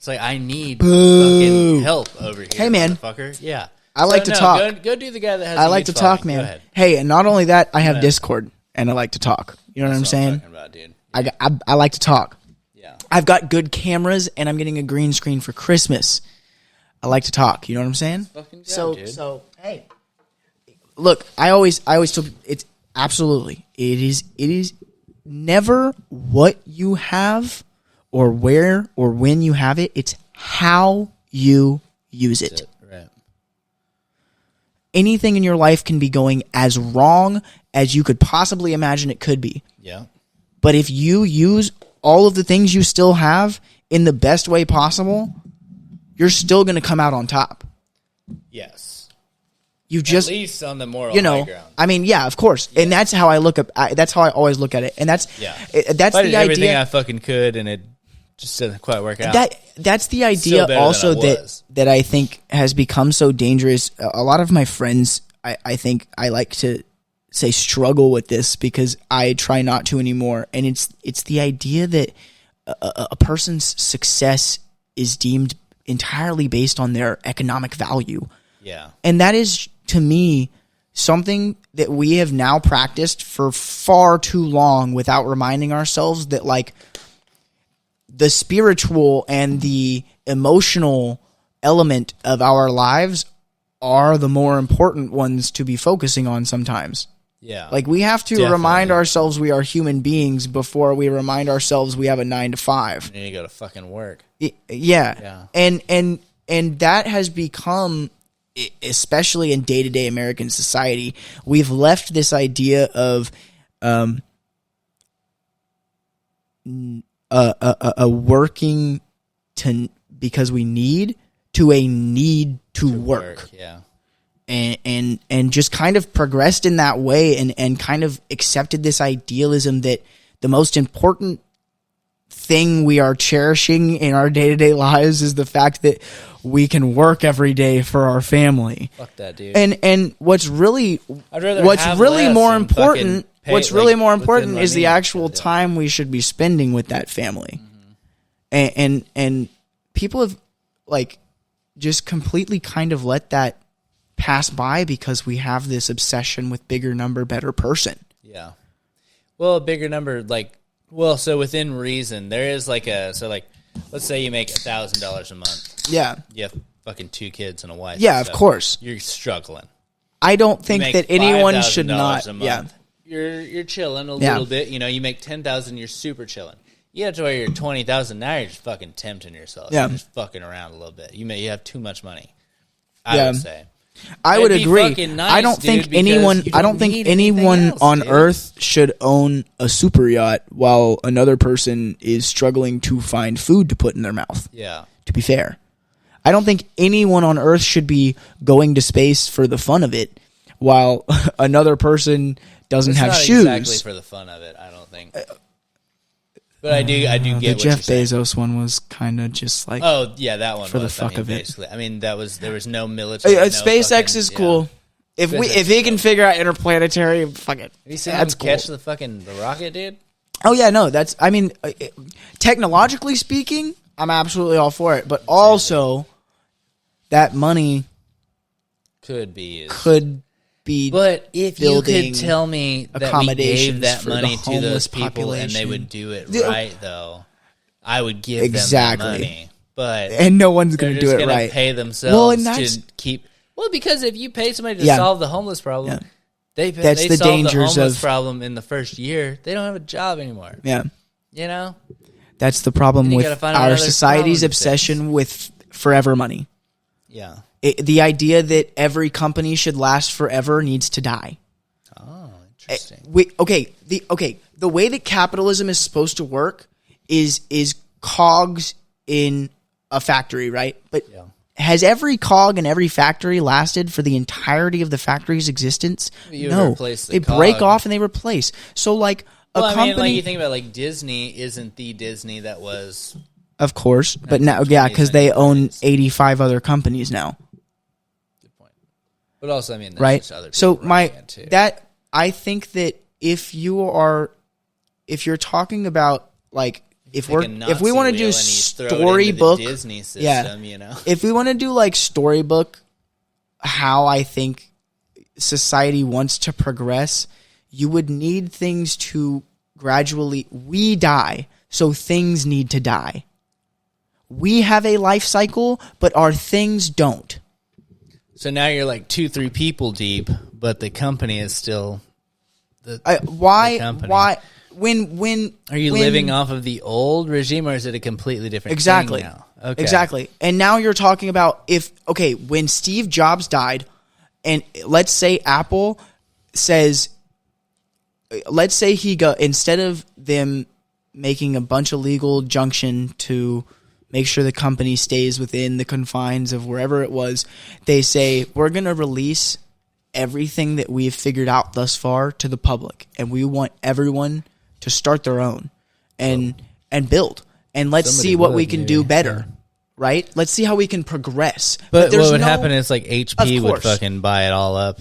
I need fucking help over here. Hey, man. Motherfucker. Yeah. I like to talk. Go do the guy that has I like to talk, man. Hey, and not only that, I have Discord, and I like to talk. You know what I'm saying? About, dude. Yeah. I like to talk. Yeah. I've got good cameras, and I'm getting a green screen for Christmas. I like to talk. You know what I'm saying? Fucking go, dude. So hey, look, I always tell people, it's absolutely, it is never what you have or where or when you have it. It's how you use it. Right. Anything in your life can be going as wrong as you could possibly imagine it could be. Yeah. But if you use all of the things you still have in the best way possible, you're still going to come out on top. Yes. You just, at least on the moral high ground. I mean, yeah, of course. Yeah. And that's how I that's how I always look at it. And that's the idea. Everything I fucking could, and it just doesn't quite work out. That's the idea also that I think has become so dangerous. A lot of my friends, I think I like to say struggle with this because I try not to anymore. And it's the idea that a person's success is deemed entirely based on their economic value. Yeah. And that is, to me, something that we have now practiced for far too long without reminding ourselves that, like, the spiritual and the emotional element of our lives are the more important ones to be focusing on sometimes. Yeah. Like, we have to remind ourselves we are human beings before we remind ourselves we have a 9 to 5. And you go to fucking work. Yeah. And that has become, especially in day-to-day American society, we've left this idea of a working to because we need to a need to work. Yeah. And just kind of progressed in that way and kind of accepted this idealism that the most important thing we are cherishing in our day-to-day lives is the fact that we can work every day for our family. Fuck that, dude. And what's really more important is the actual time we should be spending with that family. Mm-hmm. And people have, like, just completely kind of let that pass by because we have this obsession with bigger number, better person. Yeah. Well, a bigger number, so within reason, there is let's say you make $1,000 a month. Yeah. You have fucking 2 kids and a wife. Yeah, of course. You're struggling. I don't think that anyone should not. Yeah. You're chilling a little bit. You make $10,000, you're super chilling. You have to where you're $20,000 now. You're just fucking tempting yourself. Yeah. You're just fucking around a little bit. You have too much money. I would say. I would agree. Nice, I don't think anyone. I don't think anyone on Earth should own a super yacht while another person is struggling to find food to put in their mouth. Yeah. To be fair, I don't think anyone on Earth should be going to space for the fun of it, while another person doesn't have shoes. Exactly for the fun of it, I don't think. But I do get the what Jeff you're Bezos one was kind of just like, oh yeah, that one for the fuck of it. Basically, there was no military. SpaceX is cool. If he can figure out interplanetary, fuck it. Have you seen him catch the rocket, dude? Oh yeah, no, technologically speaking, I'm absolutely all for it. But also, that money could be. But if you could tell me that we gave that money to those people and they would do it right, though, I would give them that money. And no one's going to do it right. Pay themselves to keep. Well, because if you pay somebody to solve the homeless problem, they solve the homeless problem in the first year. They don't have a job anymore. Yeah, that's the problem with our society's obsession with forever money. Yeah. The idea that every company should last forever needs to die. Oh, interesting. The way that capitalism is supposed to work is cogs in a factory, right? But has every cog in every factory lasted for the entirety of the factory's existence? No. They break off and they replace. So company, you think about Disney isn't the Disney that was. Of course, but now, because they own 85 other companies now. But also, there's right. Just other so I think that if you're talking about if we want to do storybook Disney system, if we want to do storybook how I think society wants to progress, you would need things to gradually. We die, so things need to die. We have a life cycle, but our things don't. So now you're 2-3 people deep, but the company is still the company. Why? When are you living off of the old regime, or is it a completely different thing now? Okay. Exactly. And now you're talking about when Steve Jobs died, and let's say Apple says, let's say instead of them making a bunch of legal junction to make sure the company stays within the confines of wherever it was, they say, we're going to release everything that we've figured out thus far to the public, and we want everyone to start their own and build. And let's see what we can do better, right? Let's see how we can progress. But what would happen is HP would fucking buy it all up.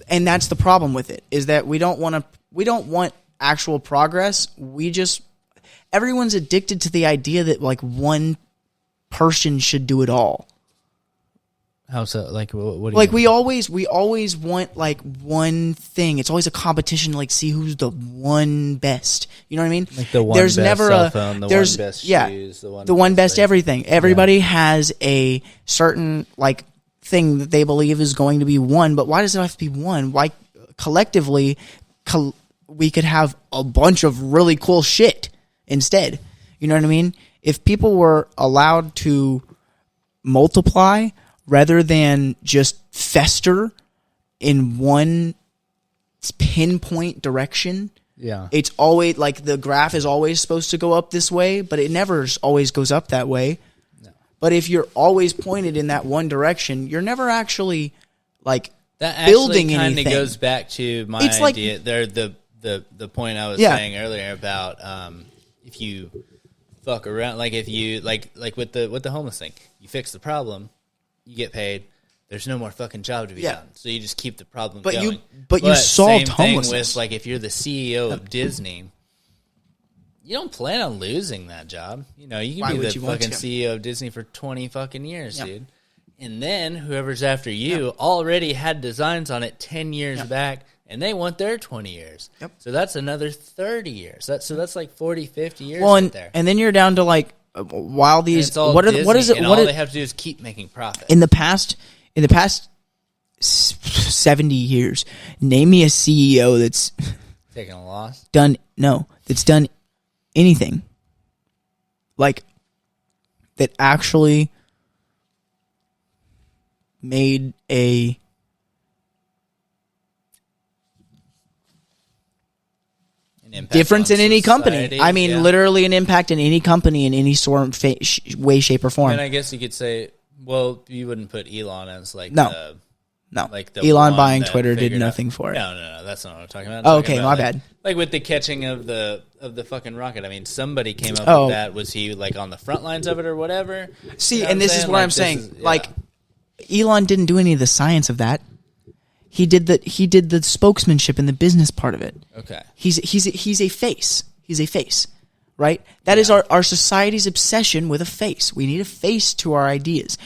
And that's the problem with it, is that we don't want actual progress. Everyone's addicted to the idea that one person should do it all. How so? What do you mean? we always want one thing. It's always a competition to see who's the one best. You know what I mean? The one best cell phone, the one best shoes, the one best everything. Everybody has a certain thing that they believe is going to be one, but why does it have to be one? Why collectively we could have a bunch of really cool shit instead? You know what I mean? If people were allowed to multiply rather than just fester in one pinpoint direction, it's always the graph is always supposed to go up this way, but it never always goes up that way. No. But if you're always pointed in that one direction, you're never actually that building actually anything. Kind of goes back to my idea. The point I was saying earlier about if you fuck around, if you with the homeless thing, you fix the problem, you get paid. There's no more fucking job to be done, so you just keep the problem going. But you solved homelessness. With if you're the CEO of Disney, you don't plan on losing that job. You can be the fucking CEO of Disney for 20 fucking years, dude. And then whoever's after you already had designs on it 10 years back, and they want their 20 years. Yep. So that's another 30 years. So that's like 40, 50 years right there. And then you're down to like, while these, what is it? And all they have to do is keep making profit. In the past 70 years, name me a CEO that's taking a loss. That's done anything like that actually made a difference in any company. I mean, literally an impact in any company in any sort of way, shape, or form. And I guess you could say, well, you wouldn't put Elon as like like the Elon buying Twitter did nothing for it. No, that's not what I'm talking about. Oh, okay, my bad. Like with the catching of the fucking rocket. I mean, somebody came up with that. Was he like on the front lines of it or whatever? See, you know and this is what I'm saying. Like, Elon didn't do any of the science of that. He did the spokesmanship and the business part of it. Okay. He's a face. He's a face. Right? That is our society's obsession with a face. We need a face to our ideas.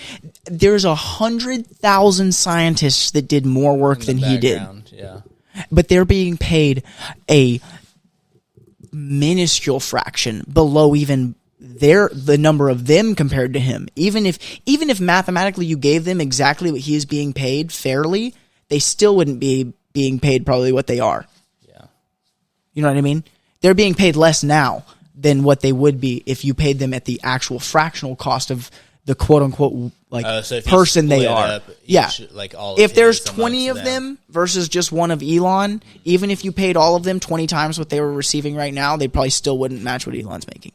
There's 100,000 scientists that did more work than he did. Yeah. But they're being paid a minuscule fraction below even the number of them compared to him. Even if mathematically you gave them exactly what he is being paid fairly, they still wouldn't be being paid probably what they are. Yeah. You know what I mean? They're being paid less now than what they would be if you paid them at the actual fractional cost of the quote unquote person they are. If there's 20 of them versus just one of Elon, even if you paid all of them 20 times what they were receiving right now, they probably still wouldn't match what Elon's making.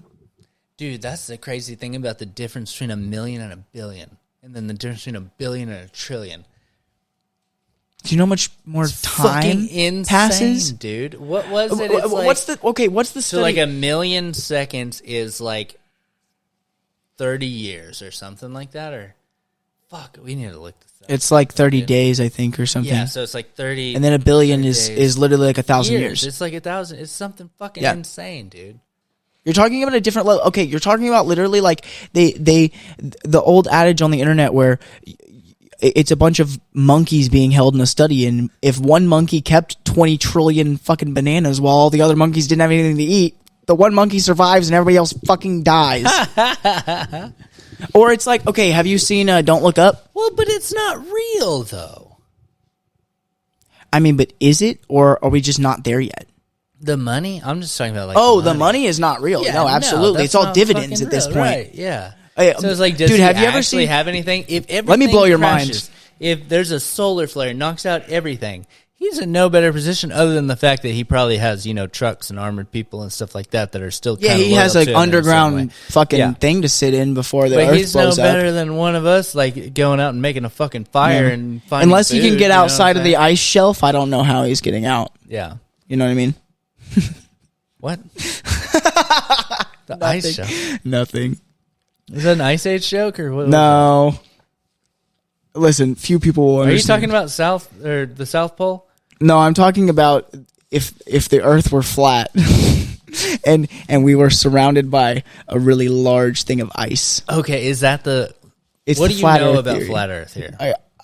Dude, that's the crazy thing about the difference between a million and a billion, and then the difference between a billion and a trillion. Do you know how much more time passes, dude? What was it? It's what's the study? So like a million seconds is like 30 years or something like that, or fuck, we need to look this up. It's like 30 days, I think, or something. Yeah, so it's like 30. And then a billion is literally like 1,000 years. It's like 1,000. It's something fucking insane, dude. You're talking about a different level. Okay, you're talking about literally like the old adage on the internet where it's a bunch of monkeys being held in a study, and if one monkey kept 20 trillion fucking bananas while all the other monkeys didn't have anything to eat, the one monkey survives and everybody else fucking dies. Or it's like, okay, have you seen Don't Look Up? Well, but it's not real, though. I mean, but is it, or are we just not there yet? The money? I'm just talking about like the money is not real. Yeah, no, absolutely. It's all dividends at this point. Right, yeah. So it's like, does dude, have you ever seen have anything? If everything let me blow your crashes, mind. If there's a solar flare, knocks out everything, he's in no better position other than the fact that he probably has, trucks and armored people and stuff like that are still kind of he has like underground fucking thing to sit in before the earth blows up. But he's no better than one of us, like going out and making a fucking fire and finding unless food, he can get outside of the ice shelf. I don't know how he's getting out. Yeah, you know what I mean. What? The ice shelf. Nothing. Is that an Ice Age joke or what? No. Listen, few people will understand. Are you talking about the South Pole? No, I'm talking about if the Earth were flat and we were surrounded by a really large thing of ice. Okay, is that what do you know about flat Earth here?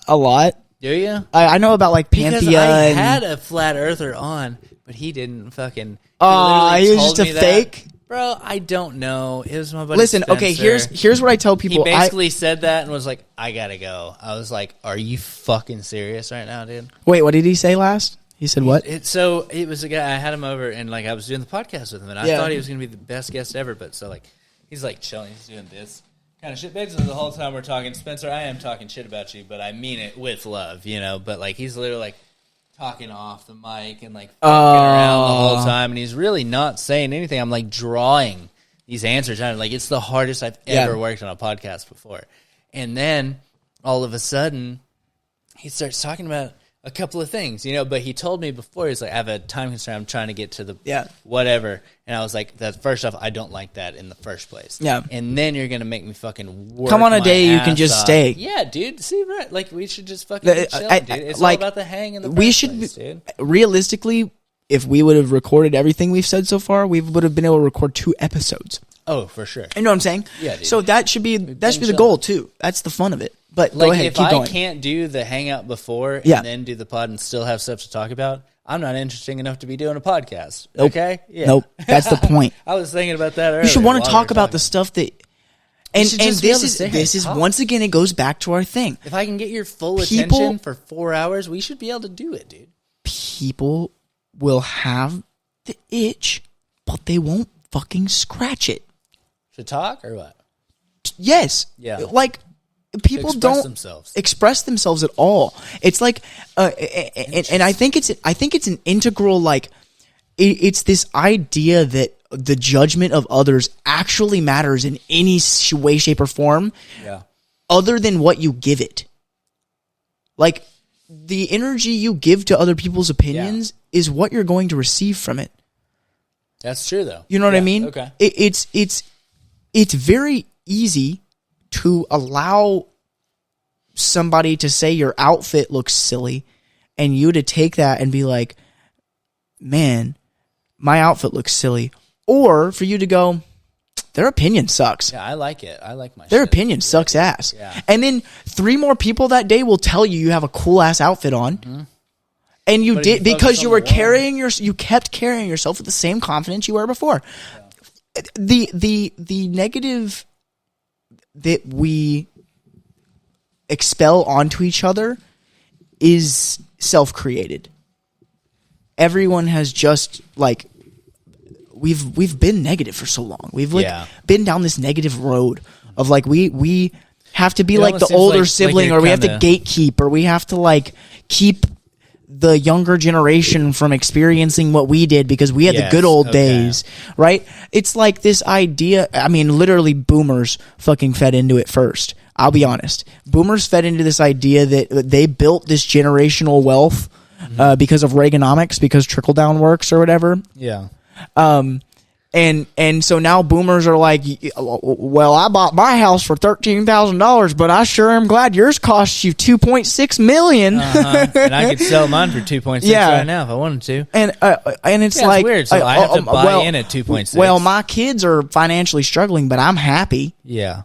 A lot. Do you? I know about like Pantheon. Because I had a flat earther on, but he didn't fucking. He was just a fake. Bro, I don't know. It was my buddy Listen, Spencer. okay, here's what I tell people. He basically said that and was like, I gotta go. I was like, are you fucking serious right now, dude? Wait, what did he say last? He said what? So it was a guy, I had him over and like I was doing the podcast with him and I thought he was going to be the best guest ever, but so like, he's like chilling, he's doing this kind of shit. Basically the whole time we're talking, Spencer, I am talking shit about you, but I mean it with love, but like he's literally like, talking off the mic and like fucking around the whole time, and he's really not saying anything. I'm like drawing these answers out. Like it's the hardest I've ever worked on a podcast before. And then all of a sudden, he starts talking about a couple of things, But he told me before, he's like, I have a time constraint. I'm trying to get to the whatever. And I was like, that first off, I don't like that in the first place. Yeah. And then you're gonna make me fucking work. Come on a day you can just stay. Yeah, dude. See, right? Like we should just fucking chill, dude. It's all about the hang and the place, dude. Realistically, if we would have recorded everything we've said so far, we would have been able to record 2 episodes. Oh, for sure. You know what I'm saying? Yeah, dude. So that should be the goal too. That's the fun of it. But like, go ahead, keep going. If I can't do the hangout before and then do the pod and still have stuff to talk about, I'm not interesting enough to be doing a podcast. Nope. Okay? Yeah. Nope. That's the point. I was thinking about that earlier. You should want to talk about the stuff that... And this is once again, it goes back to our thing. If I can get your full attention for 4 hours, we should be able to do it, dude. People will have the itch, but they won't fucking scratch it. To talk or what? Yes. Yeah. Like, people don't express themselves at all. It's like, and I think it's an integral, like, it's this idea that the judgment of others actually matters in any way, shape, or form, other than what you give it. Like, the energy you give to other people's opinions is what you're going to receive from it. That's true, though. You know what I mean? Okay. It's very easy to allow somebody to say your outfit looks silly and you to take that and be like, man, my outfit looks silly. Or for you to go, their opinion sucks. Yeah, I like it. I like my Their opinion sucks ass. Yeah. And then 3 more people that day will tell you have a cool ass outfit on. Mm-hmm. And you did because you were you kept carrying yourself with the same confidence you were before. Yeah. The negative that we expel onto each other is self-created. Everyone has just like we've been negative for so long. We've been down this negative road of like we have to be like the older sibling, or we have to gatekeep, or we have to like keep the younger generation from experiencing what we did because we had the good old days, right? It's like this idea. I mean, literally, boomers fucking fed into it first. I'll be honest. Boomers fed into this idea that they built this generational wealth because of Reaganomics, because trickle down works or whatever. Yeah. And so now boomers are like, well, I bought my house for $13,000, but I sure am glad yours cost you $2.6 million. And I could sell mine for $2.6 right now if I wanted to. And it's like, weird. So I have to buy in at $2.6. Well, my kids are financially struggling, but I'm happy. Yeah.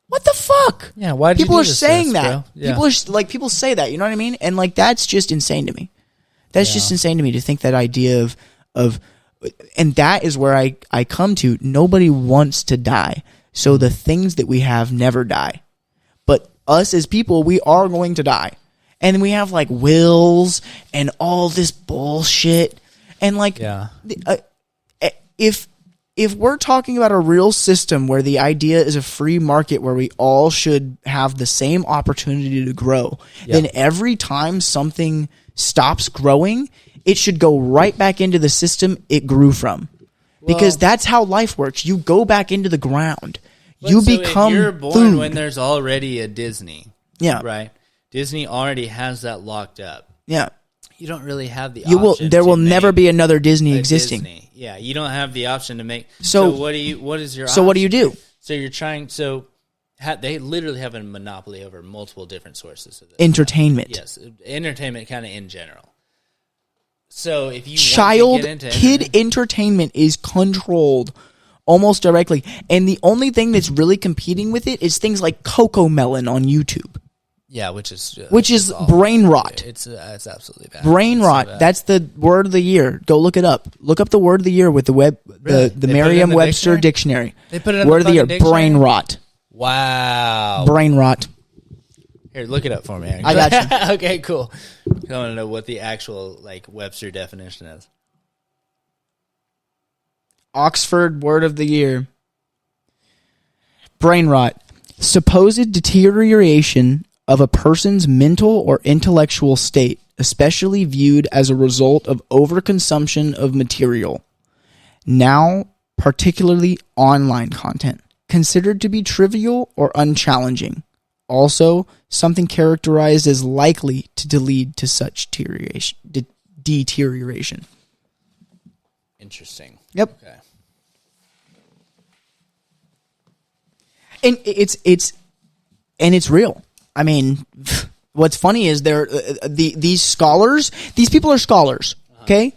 What the fuck? Yeah. Why people are saying that? Bro? Yeah. People say that. You know what I mean? And like that's just insane to me. That's just insane to me to think that idea of. And that is where I come to. Nobody wants to die. So the things that we have never die. But us as people, we are going to die. And we have like wills and all this bullshit. And like, if we're talking about a real system where the idea is a free market where we all should have the same opportunity to grow, then every time something stops growing, it should go right back into the system it grew from. Because that's how life works. You go back into the ground. You become you're born food. When there's already a Disney. Yeah. Right? Disney already has that locked up. Yeah. You don't really have the option. There will never be another Disney existing. Disney. Yeah, you don't have the option to make. So what is your option? So what do you do? So you're trying. So they literally have a monopoly over multiple different sources of this. Entertainment. Yes, entertainment kind of in general. So if you kid entertainment is controlled almost directly, and the only thing that's really competing with it is things like Cocomelon on YouTube. Yeah, which is brain rot. It's absolutely bad. Brain rot. So that's the word of the year. Go look it up. Look up the word of the year with the Merriam-Webster dictionary. They put it in word the of the year. Dictionary? Brain rot. Wow. Brain rot. Here, look it up for me. I got you. Okay, cool. I want to know what the actual Webster definition is. Oxford word of the year. Brain rot. Supposed deterioration of a person's mental or intellectual state, especially viewed as a result of overconsumption of material. Now, particularly online content, considered to be trivial or unchallenging. Also, something characterized as likely to lead to such deterioration. Interesting. Yep. Okay. And it's real. I mean, what's funny is these scholars. These people are scholars. Okay,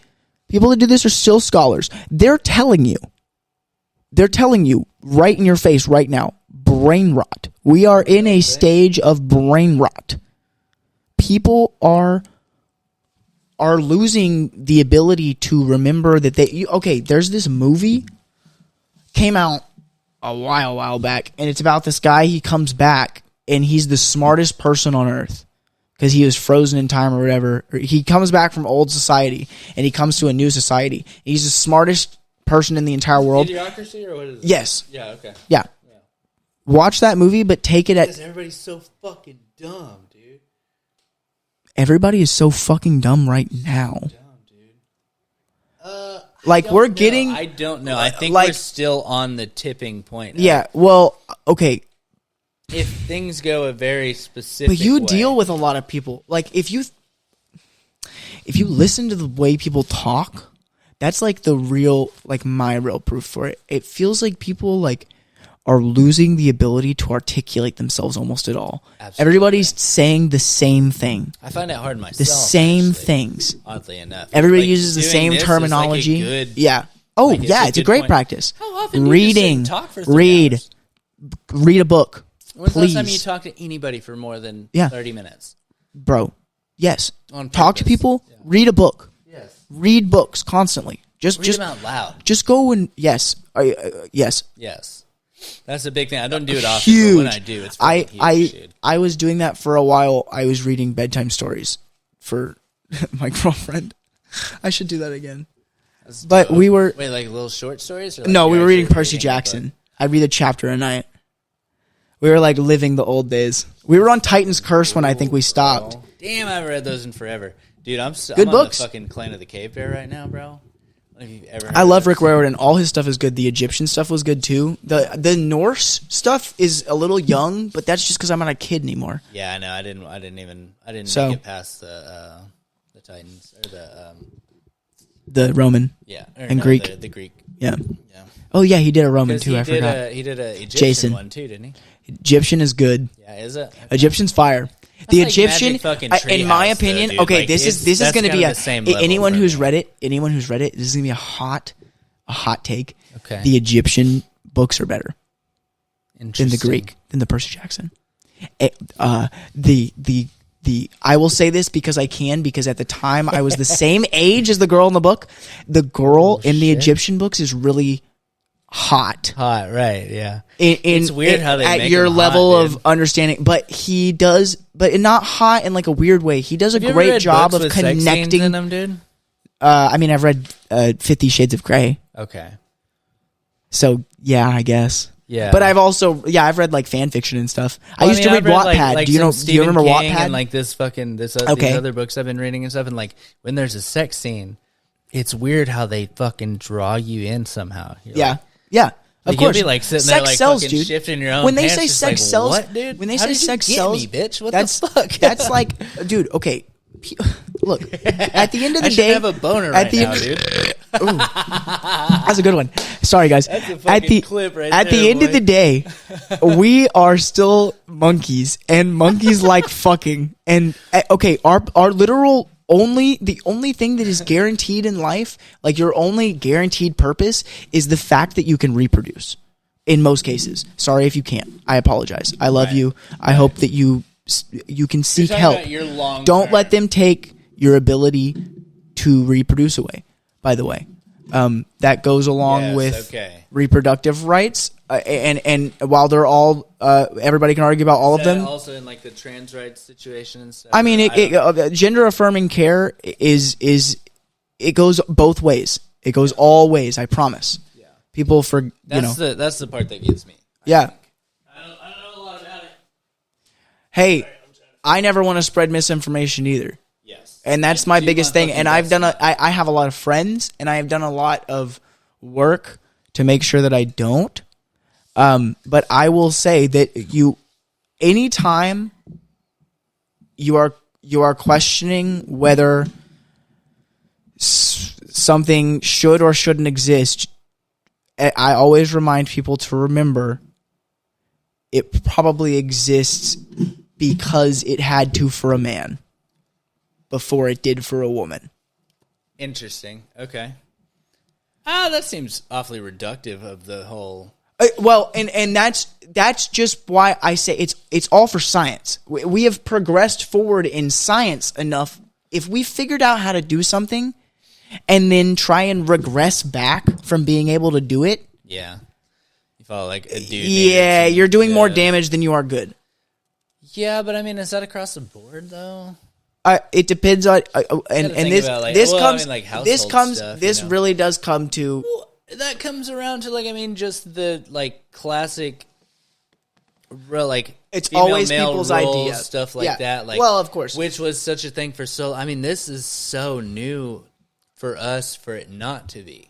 people that do this are still scholars. They're telling you they're telling you right in your face right now, brain rot. We are in a stage of brain rot. People are losing the ability to remember that there's this movie came out a while back, and it's about this guy. He comes back and he's the smartest person on earth because he was frozen in time or whatever. He comes back from old society and he comes to a new society. He's the smartest person in the entire world. Idiocracy or what is it? Yes. Yeah, okay. Yeah. Watch that movie, but take it because everybody's so fucking dumb, dude. Everybody is so fucking dumb right now. Like we're getting. I don't know. I think we're still on the tipping point. Yeah. Well, okay. If things go a very specific, but you way. deal with a lot of people. Like if you listen to the way people talk, that's like the real, like my real proof for it. It feels like people like are losing the ability to articulate themselves almost at all. Absolutely. Everybody's saying the same thing. I find it hard myself. The same things. Oddly enough. Everybody uses the same terminology. Like yeah. Oh, like it's a great point. Practice. How often do you just talk for 3 hours? Read a book. When's please. the last time you talked to anybody for more than 30 minutes? Bro, yes. Talk to people, read a book. Yes. Read books constantly. Just them out loud. Just go and, yes. Yes. Yes. That's a big thing. I don't do it often, but when I do, it's huge. I was doing that for a while. I was reading bedtime stories for my girlfriend. I should do that again. But we were... Wait, like little short stories? Or like no, we were reading Percy Jackson. I'd read a chapter a night. We were like living the old days. We were on Titan's Curse when I think we stopped. Damn, I haven't read those in forever. Dude, I'm Good books. On the fucking Clan of the Cave Bear right now, bro. I love Rick Riordan. All his stuff is good. The Egyptian stuff was good too. The Norse stuff is a little young, but that's just because I'm not a kid anymore. Yeah, I know. I didn't make it past the Titans or the Roman. Yeah, and Greek. The Greek. Yeah. Oh yeah, he did a Roman too. I forgot. He did a Egyptian one too, didn't he? Egyptian is good. Yeah, is it? Okay. Egyptian's fire. The like Egyptian, in my opinion, though, okay, like, this is going to be anyone who's read it. This is going to be a hot take. Okay, the Egyptian books are better than the Greek, than the Percy Jackson. I will say this because I can, because at the time I was the same age as the girl in the book. The girl in the Egyptian books is really hot, right? Yeah, it's weird how they at make your him level hot, of understanding, but he does, but not hot in like a weird way. He does a great job of connecting in them, dude. I mean, I've read 50 Shades of Grey. Okay, so yeah, I guess. Yeah, but I've also I've read like fan fiction and stuff. I used to read Wattpad. Like do you remember Wattpad? And like these other books I've been reading and stuff, and like when there's a sex scene, it's weird how they fucking draw you in somehow. Yeah, of course. You'll be like sitting sex there, like sells, fucking dude. shifting your own. When they pants, say sex like, sells, what, dude? When they how say sex sells, me, bitch? What the fuck? That's like, dude. Okay, look. At the end of the day, I have a boner right now, dude. Ooh, that's a good one. Sorry, guys. That's a fucking clip right at the end of the day, we are still monkeys, and monkeys like fucking. And okay, our literal. The only thing that is guaranteed in life, like your only guaranteed purpose, is the fact that you can reproduce. In most cases. Sorry if you can't. I apologize. I love you. I hope that you can seek help. Don't let them take your ability to reproduce away, by the way. That goes along with reproductive rights. And while they're all, everybody can argue about all of them. Also in like the trans rights situation and stuff. I mean, gender affirming care is it goes both ways. It goes all ways. I promise. Yeah. People that's the part that gets me. Yeah. I don't know a lot about it. Hey, I never want to spread misinformation either. Yes. And that's my biggest thing. And I have a lot of friends, and I have done a lot of work to make sure that I don't. But I will say that anytime you are questioning whether something should or shouldn't exist, I always remind people to remember it probably exists because it had to for a man before it did for a woman. Interesting. Okay. That seems awfully reductive of the whole. Well, and that's just why I say it's all for science. We have progressed forward in science enough. If we figured out how to do something, and then try and regress back from being able to do it, yeah, you follow like a dude. Yeah, you're doing more damage than you are good. Yeah, but I mean, is that across the board though? It depends on and this about, like, this well, comes I mean, like, this comes stuff, this you know? really does come to. Well, that comes around to like, I mean, just the like classic, like It's female, always male people's roles, idea, stuff like that. Like, well, of course, which was such a thing for so. I mean, this is so new for us for it not to be,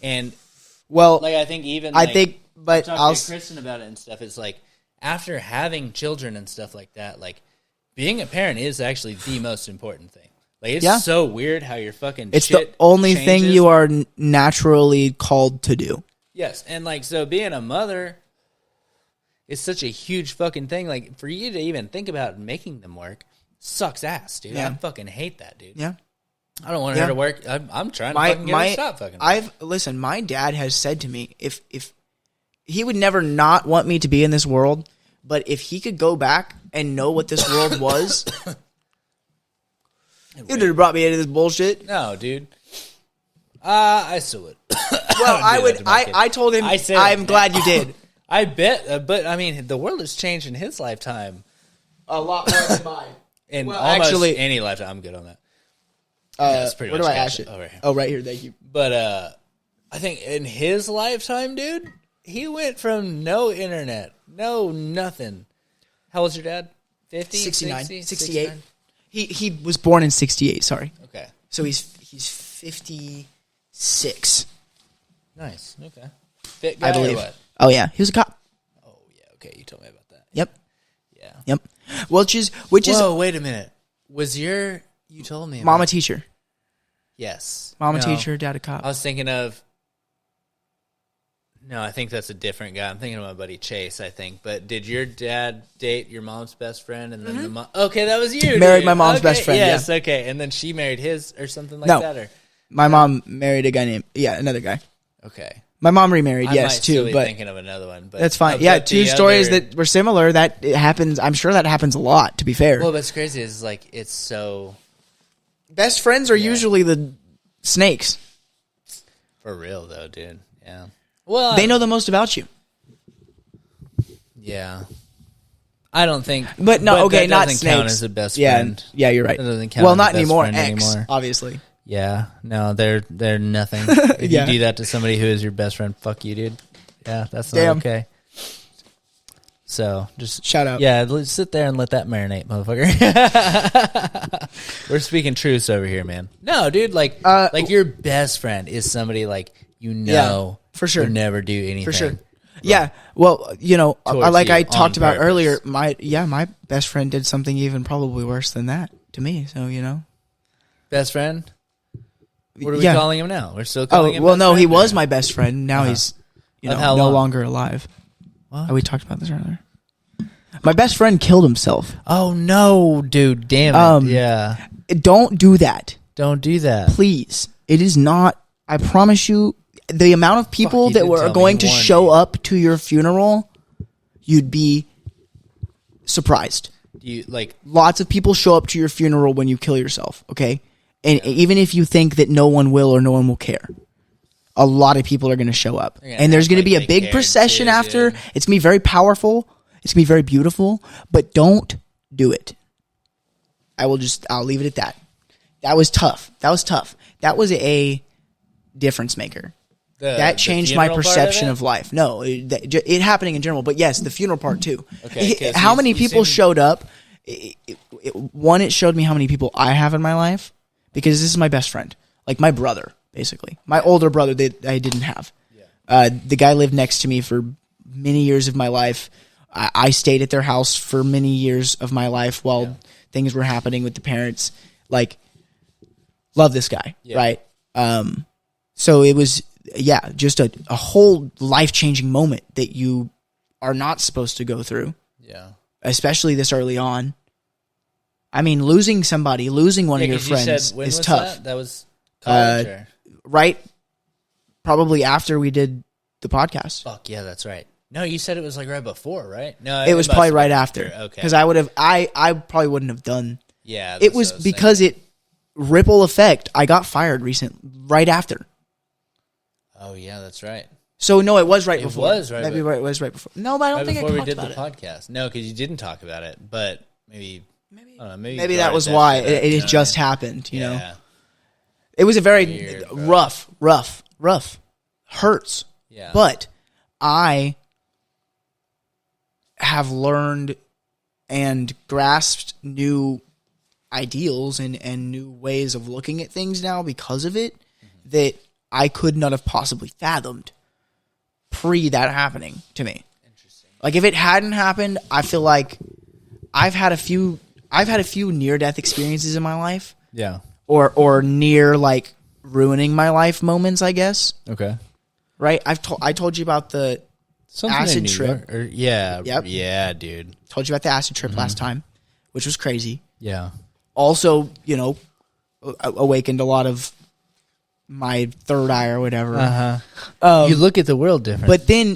and well, like I think even I like, think, but I'll talk to Kristen about it and stuff. It's like after having children and stuff like that, like being a parent is actually the most important thing. Like it's so weird how your fucking it's shit the only changes. thing you are naturally called to do. Yes, and like so being a mother is such a huge fucking thing. Like for you to even think about making them work sucks ass, dude. Yeah. I fucking hate that, dude. Yeah. I don't want her to work. I'm trying to fucking get her to stop fucking work. Listen, my dad has said to me, if he would never not want me to be in this world, but if he could go back and know what this world was, he would have brought me into this bullshit. No, dude. I still would. Well, I would. I told him. I'm glad you did. I bet, but I mean, the world has changed in his lifetime a lot more than mine. In almost actually, any lifetime, I'm good on that. That's pretty much. Where do I ask it? Oh, right here. Thank you. But I think in his lifetime, dude, he went from no internet, no nothing. How old's your dad? 50? 69. 60? 68. 69? He was born in 68, sorry. Okay. So he's 56. Nice. Okay. Fit guy, I believe. or what? Oh yeah, he was a cop. Oh yeah, okay, you told me about that. Yep. Yeah. Yep. Which is Whoa, wait a minute. You told me mama teacher. Yes. Mama teacher, dad a cop. I was thinking of No, I think that's a different guy. I'm thinking of my buddy Chase, I think. But did your dad date your mom's best friend? And then the mom... Okay, that was you. Married my mom's best friend, Yes, yeah. okay. And then she married his or something like that? Or my mom married a guy named... Yeah, another guy. Okay. My mom remarried, I yes, might still too. be But thinking of another one. But that's fine. Yeah, two stories that were similar. That it happens... I'm sure that happens a lot, to be fair. Well, what's crazy is, like, it's so... Best friends are usually the snakes. For real, though, dude. Yeah. Well, they know the most about you. Yeah. I don't think... But no, okay, not snakes. That doesn't count as a best friend. Yeah, you're right. That doesn't count well, as not a best anymore. friend anymore. Obviously. Yeah. No, they're nothing. If Yeah. you do that to somebody who is your best friend, fuck you, dude. Yeah, that's not Damn. okay. So, just... Shout out. Yeah, let's sit there and let that marinate, motherfucker. We're speaking truths over here, man. No, dude, like your best friend is somebody like for sure. would never do anything. For sure. Yeah. Well, like I talked about purpose. earlier, my best friend did something even probably worse than that to me. So, Best friend? What are we calling him now? We're still calling him well, best no, friend, he or- was my best friend. Now he's, how no long? longer alive. What? We talked about this earlier. My best friend killed himself. Oh, no, dude. Damn it. Yeah. Don't do that. Don't do that. Please. It is not, I promise you, the amount of people that were going to show up to your funeral, you'd be surprised. Lots of people show up to your funeral when you kill yourself, okay? And even if you think that no one will or no one will care, a lot of people are going to show up. And there's going to be a big procession after. It's going to be very powerful. It's going to be very beautiful. But don't do it. I'll leave it at that. That was tough. That was a difference maker. That changed my perception of life. No, it happening in general. But yes, the funeral part too. Okay, how many people showed up? It showed me how many people I have in my life, because this is my best friend, like my brother, basically. My older brother that I didn't have. The guy lived next to me for many years of my life. I stayed at their house for many years of my life while things were happening with the parents. Like, love this guy, right? So it was, just a whole life-changing moment that you are not supposed to go through. Yeah. Especially this early on. I mean, losing one of your friends is tough. That was college, right probably after we did the podcast. Fuck yeah, that's right. No, you said it was like right before, right? No, it was probably right after. Okay, because I probably wouldn't have done. Yeah, it was because thinking. Ripple effect. I got fired right after. Oh yeah, that's right. So no, it was right before. It was right. Maybe it was right before. No, but I don't think I talked about it. Before we did the podcast. No, because you didn't talk about it. But maybe that was why it just happened. You know, it was a very weird, rough, hurts. Yeah, but I have learned and grasped new ideals and new ways of looking at things now because of it that I could not have possibly fathomed pre that happening to me. Interesting. Like if it hadn't happened, I feel like I've had a few near death experiences in my life. Yeah. Or near like ruining my life moments, I guess. Okay. Right? I told you about the acid trip. Yeah. Yep. Yeah, dude. Told you about the acid trip last time, which was crazy. Yeah. Also, awakened a lot my third eye or whatever. You look at the world different. But then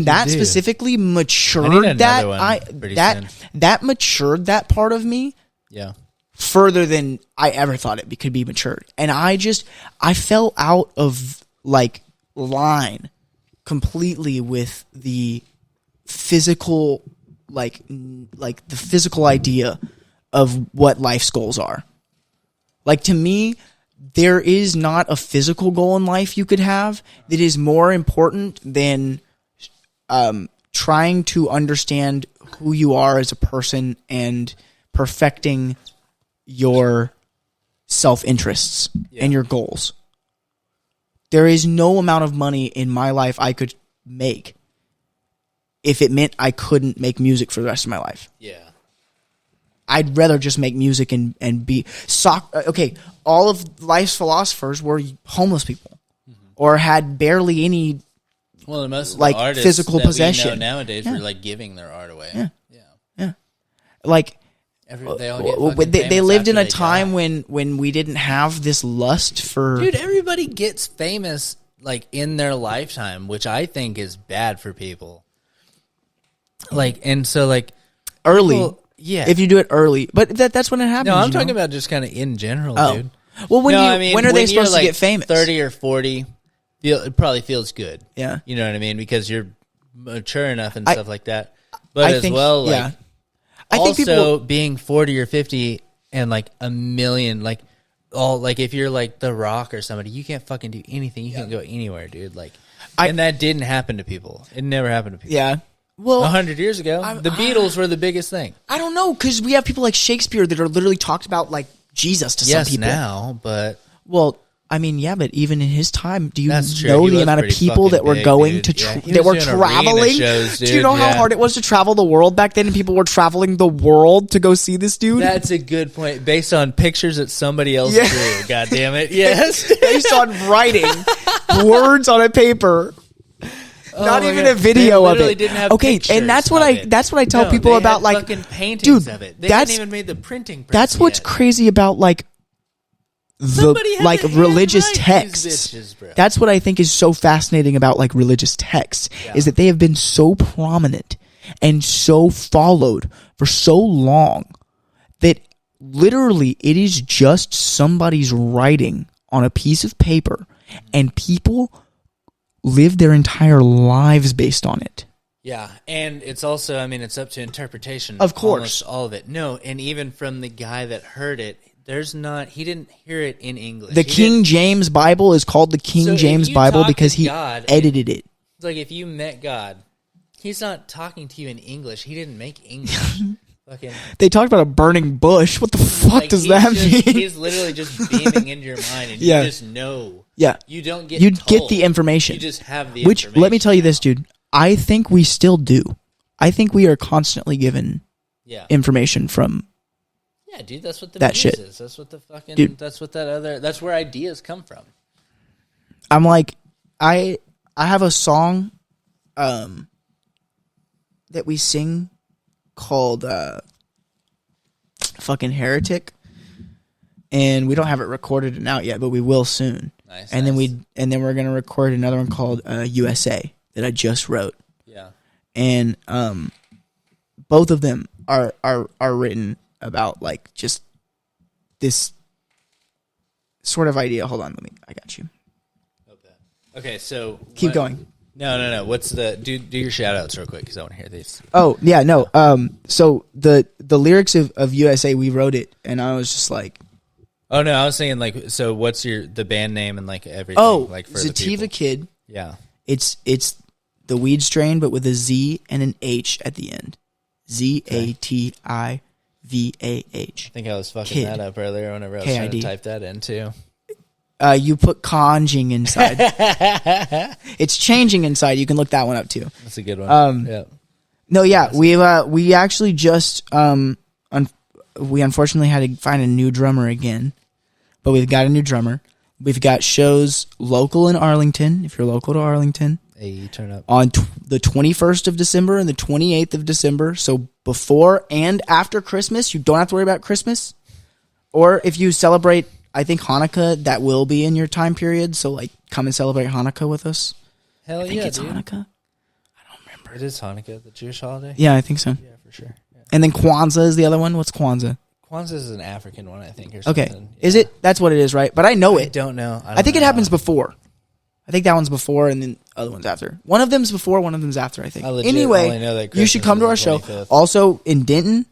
that specifically matured that matured that part of me. Yeah. Further than I ever thought it could be matured. And I fell out of like line completely with the physical like the physical idea of what life's goals are. Like to me, there is not a physical goal in life you could have that is more important than trying to understand who you are as a person and perfecting your self-interests and your goals. There is no amount of money in my life I could make if it meant I couldn't make music for the rest of my life. Yeah. I'd rather just make music and be okay. All of life's philosophers were homeless people, or had barely any. Well, most of like the artists physical that possession we know nowadays were like giving their art away. Yeah. Like they lived in a time when we didn't have this lust for. Dude, everybody gets famous like in their lifetime, which I think is bad for people. Like and so like early. People, yeah, if you do it early, but that's when it happens. No, I'm talking about just kind of in general, dude. Well, when are they supposed to get famous? 30 or 40, it probably feels good. Yeah, you know what I mean, because you're mature enough and stuff like that. But I think being 40 or 50 and like a million, like if you're like The Rock or somebody, you can't fucking do anything. You can't go anywhere, dude. Like, and that didn't happen to people. It never happened to people. Yeah. Well, 100 years ago, the Beatles were the biggest thing. I don't know, because we have people like Shakespeare that are literally talked about like Jesus to some people. Yes, now, but... Well, I mean, yeah, but even in his time, do you know the amount of people that were going to... that were traveling? Shows, dude. Do you know how hard it was to travel the world back then, and people were traveling the world to go see this dude? That's a good point, based on pictures that somebody else drew. God damn it, yes. Based on writing, words on a paper. Not even a video of it. Didn't have and that's what I tell people about like fucking paintings of it. They hadn't even made the printing press That's what's crazy about like religious texts. Bitches, that's what I think is so fascinating about like religious texts is that they have been so prominent and so followed for so long that literally it is just somebody's writing on a piece of paper and people live their entire lives based on it. Yeah, and it's also, I mean, it's up to interpretation. Of course. Almost all of it. No, and even from the guy that heard it, he didn't hear it in English. The King James Bible is called the King James Bible because he edited it. It's like if you met God, he's not talking to you in English. He didn't make English. They talked about a burning bush. What the fuck does that mean? He's literally just beaming into your mind, and you just know. Yeah, you don't get. You get the information. You just have the information. Which, let me tell you this, dude. I think we still do. I think we are constantly given information from. Yeah, dude. That's what the that shit is. That's what the fucking. Dude, that's what that other. That's where ideas come from. I'm like, I have a song, that we sing. Called fucking Heretic, and we don't have it recorded and out yet, but we will soon. Nice. And then we're gonna record another one called USA that I just wrote. Yeah. And both of them are written about like just this sort of idea. Hold on, I got you. Okay, so keep going. No. What's the do your shout outs real quick because I want to hear these. Oh yeah, no. So the lyrics of USA, we wrote it, and I was just like, oh no, I was saying like, so what's the band name and like everything? Oh, like for Sativa the Kid. Yeah, it's the weed strain, but with a Z and an H at the end. ZATIVAH. I think I was fucking that up earlier whenever I was trying to type that in too. You put conjing inside. It's changing inside. You can look that one up too. That's a good one. Yeah. No, yeah, we actually just we unfortunately had to find a new drummer again, but we've got a new drummer. We've got shows local in Arlington. If you're local to Arlington, hey, turn up on the 21st of December and the 28th of December. So before and after Christmas, you don't have to worry about Christmas. Or if you celebrate, I think Hanukkah, that will be in your time period. So like, come and celebrate Hanukkah with us. Hell yeah, I think it's dude. Hanukkah. I don't remember. It is Hanukkah, the Jewish holiday. Yeah, I think so. Yeah, for sure. Yeah. And then Kwanzaa is the other one. What's Kwanzaa? Kwanzaa is an African one, I think. Or something. Okay, is it? That's what it is, right? But I know it. I don't know. I think it happens before. I think that one's before, and then the other one's after. One of them's before, one of them's after, I think. Anyway, you should come to our show. Also in Denton,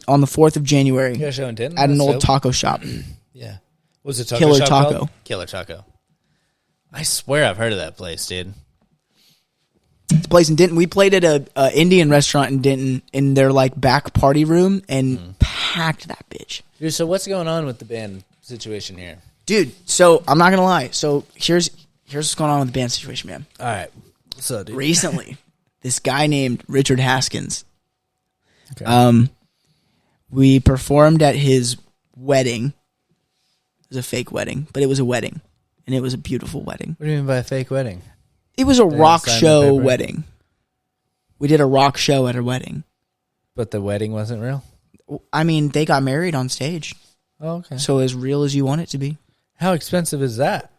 on the 4th of January. You got a show in Denton? At an old taco shop. Yeah. What's it? Killer shop Taco. Called? Killer Taco. I swear I've heard of that place, dude. It's a place in Denton. We played at a Indian restaurant in Denton in their like back party room and packed that bitch. Dude, so what's going on with the band situation here? Dude, so I'm not gonna lie. So here's what's going on with the band situation, man. All right. What's up, dude? Recently, this guy named Richard Haskins. Okay. We performed at his wedding. It was a fake wedding, but it was a wedding, and it was a beautiful wedding. What do you mean by a fake wedding? It was a rock show wedding. We did a rock show at a wedding. But the wedding wasn't real? I mean, they got married on stage. Oh, okay. So as real as you want it to be. How expensive is that?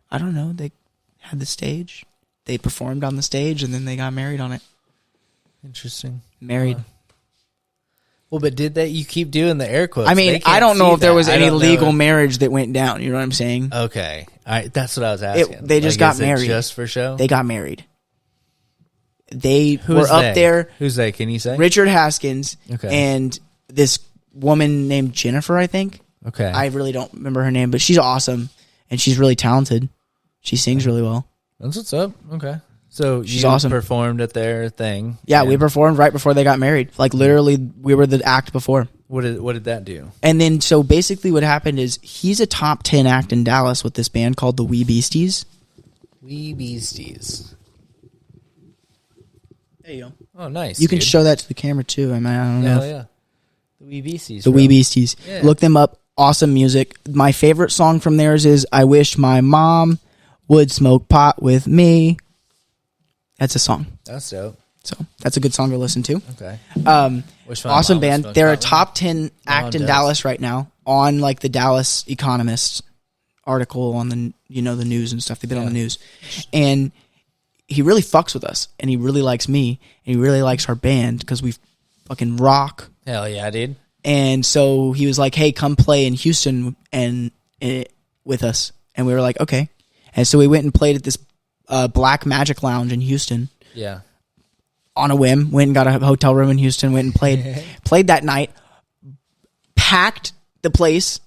I don't know. They had the stage. They performed on the stage, and then they got married on it. Interesting. Married. Well, but did they? You keep doing the air quotes. I mean, I don't know if there was any legal marriage that went down. You know what I'm saying? Okay. All right. That's what I was asking. They just got married. Just for show? They got married. They were up there. Who's they? Can you say? Richard Haskins. Okay. And this woman named Jennifer, I think. Okay. I really don't remember her name, but she's awesome. And she's really talented. She sings really well. That's what's up. Okay. So she's you awesome. Performed at their thing. Yeah, we performed right before they got married. Like literally, we were the act before. What did that do? And then, so basically, what happened is he's a top 10 act in Dallas with this band called the Wee Beasties. Wee Beasties. There you go. Oh, nice. You can show that to the camera too. I mean, I don't know. Hell yeah. The Wee Beasties. The Wee Beasties. Yeah. Look them up. Awesome music. My favorite song from theirs is "I Wish My Mom Would Smoke Pot with Me." That's a song. That's dope. So that's a good song to listen to. Okay. Awesome band. They're a top 10 act in Dallas right now on like the Dallas Economist article on the the news and stuff. They've been on the news, and he really fucks with us, and he really likes me, and he really likes our band because we fucking rock. Hell yeah, dude. And so he was like, "Hey, come play in Houston and with us." And we were like, "Okay." And so we went and played at this Black Magic Lounge in Houston. Yeah. On a whim, went and got a hotel room in Houston, went and played that night, packed the place.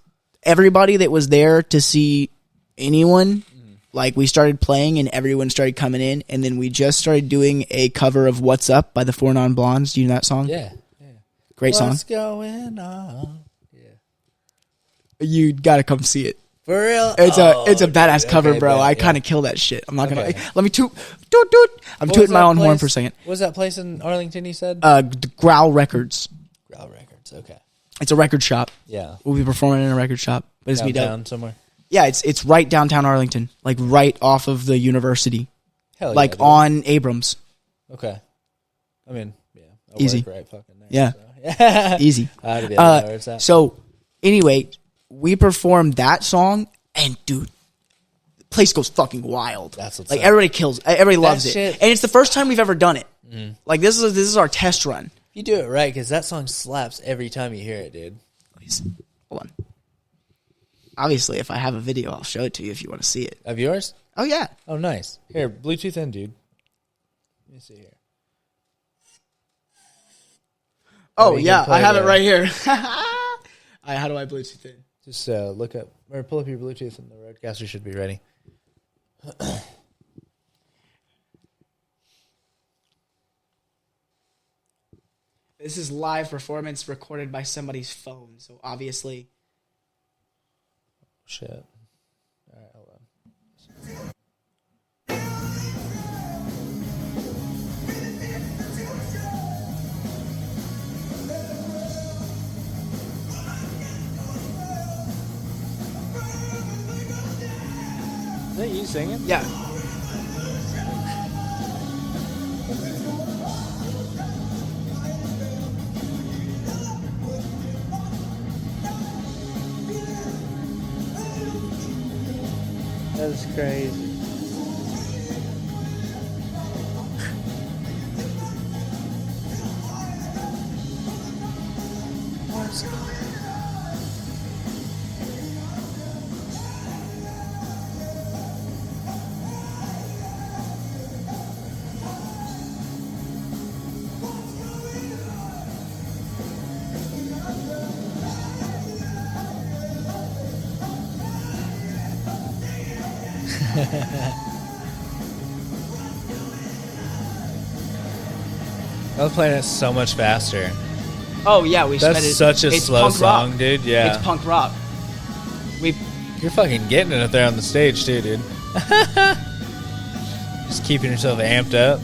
Everybody that was there to see anyone, like we started playing and everyone started coming in, and then we just started doing a cover of "What's Up" by the 4 Non Blondes. Do you know that song? Yeah. Great song. What's going on? Yeah. You gotta come see it. For real? It's a badass cover, bro. I kind of kill that shit. I'm not gonna let me toot. I'm tooting my own horn for a second. What was that place in Arlington? You said Growl Records. Growl Records. Okay. It's a record shop. Yeah. We'll be performing in a record shop. But it's down somewhere. Yeah, it's right downtown Arlington, like right off of the university. Hell yeah, like dude. on Abrams. Okay. I mean, yeah. Easy. Right fucking there, yeah. So. Easy. Where it's at. So anyway, we performed that song, and dude, the place goes fucking wild. That's what's like up. Everybody loves it, shit. and it's the first time we've ever done it. Like this is our test run. You do it right because that song slaps every time you hear it, dude. Please, hold on. Obviously, if I have a video, I'll show it to you if you want to see it. Of yours? Oh yeah. Oh, nice. Here, Bluetooth in, dude. Let me see here. Oh yeah, I have it right here. How do I Bluetooth in? Just look up or pull up your Bluetooth, and the roadcaster should be ready. This is live performance recorded by somebody's phone, so obviously. Shit. All right, hold on. Is that you singing? Yeah. That's crazy. I was playing it so much faster. Oh yeah, we. That's such a slow song, rock. Dude. Yeah, it's punk rock. You're fucking getting it up there on the stage too, dude. Just keeping yourself amped up.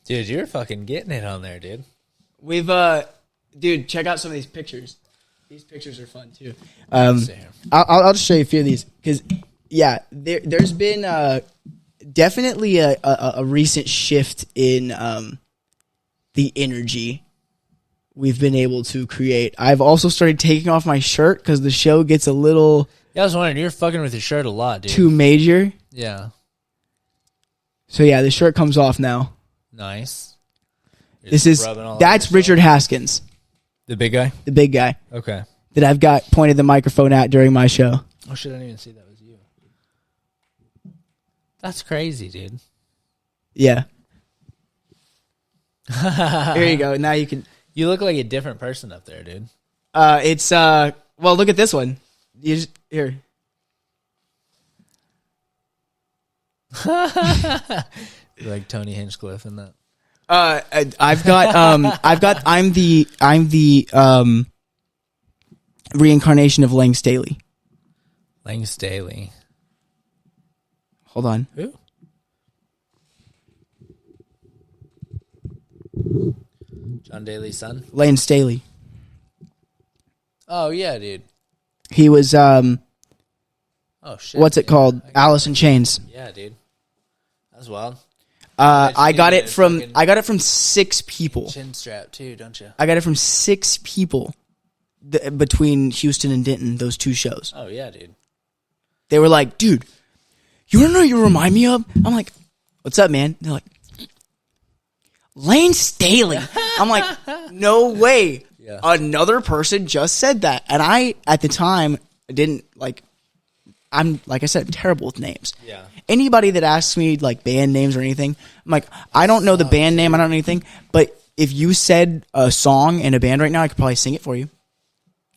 Dude, you're fucking getting it on there, dude. We've dude, check out some of these pictures. These pictures are fun too. I'll just show you a few of these because yeah, there's been definitely a recent shift in the energy we've been able to create. I've also started taking off my shirt because the show gets a little. Yeah, I was wondering, you're fucking with your shirt a lot, dude. Too major. Yeah. So yeah, the shirt comes off now. Nice. That's Richard Haskins. The big guy? The big guy. Okay. That I've got pointed the microphone at during my show. Oh shit, I didn't even see that was you. That's crazy, dude. Yeah. Here you go. Now you can. You look like a different person up there, dude. Well, look at this one. Here. Like Tony Hinchcliffe and that. I'm the reincarnation of Lang Staley. Lang Staley. Hold on. Who? John Daly's son? Lane Staley. Oh yeah, dude. He was oh shit. What's it called? Alice in Chains. Yeah, dude. That's wild. I got it from 6 people. Chin strap too, don't you? I got it from 6 people between Houston and Denton, those 2 shows. Oh yeah, dude. They were like, dude, you wanna know what you remind me of? I'm like, what's up, man? They're like, Lane Staley. I'm like, no way. Yeah. Another person just said that. And I, at the time, didn't like, I'm, like I said, terrible with names. Yeah. Anybody that asks me like band names or anything, I'm like, I don't know the band name, I don't know anything, but if you said a song in a band right now, I could probably sing it for you.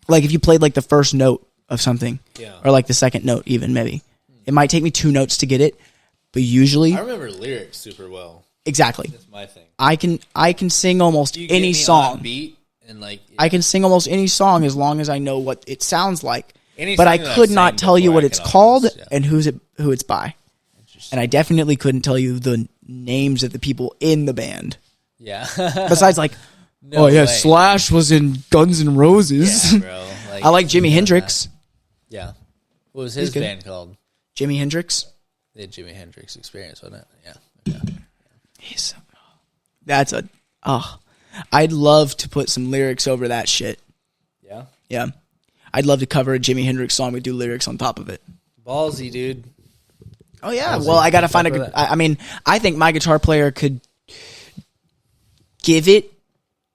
Like if you played like the first note of something, or like the second note even, maybe. It might take me 2 notes to get it, but usually... I remember lyrics super well. Exactly. That's my thing. I can sing almost any song. Beat and like I can sing almost any song as long as I know what it sounds like. but I could not tell you what it's called and who it's by. And I definitely couldn't tell you the names of the people in the band. Yeah. Besides, like, Slash was in Guns N' Roses. Yeah, bro. Like, I like Jimi Hendrix. Yeah. What was his band called? Jimi Hendrix. The Jimi Hendrix Experience, wasn't it? Yeah. I'd love to put some lyrics over that shit. Yeah? Yeah. I'd love to cover a Jimi Hendrix song and do lyrics on top of it. Ballsy, dude. Oh, yeah. Well, I got to find I think my guitar player could give it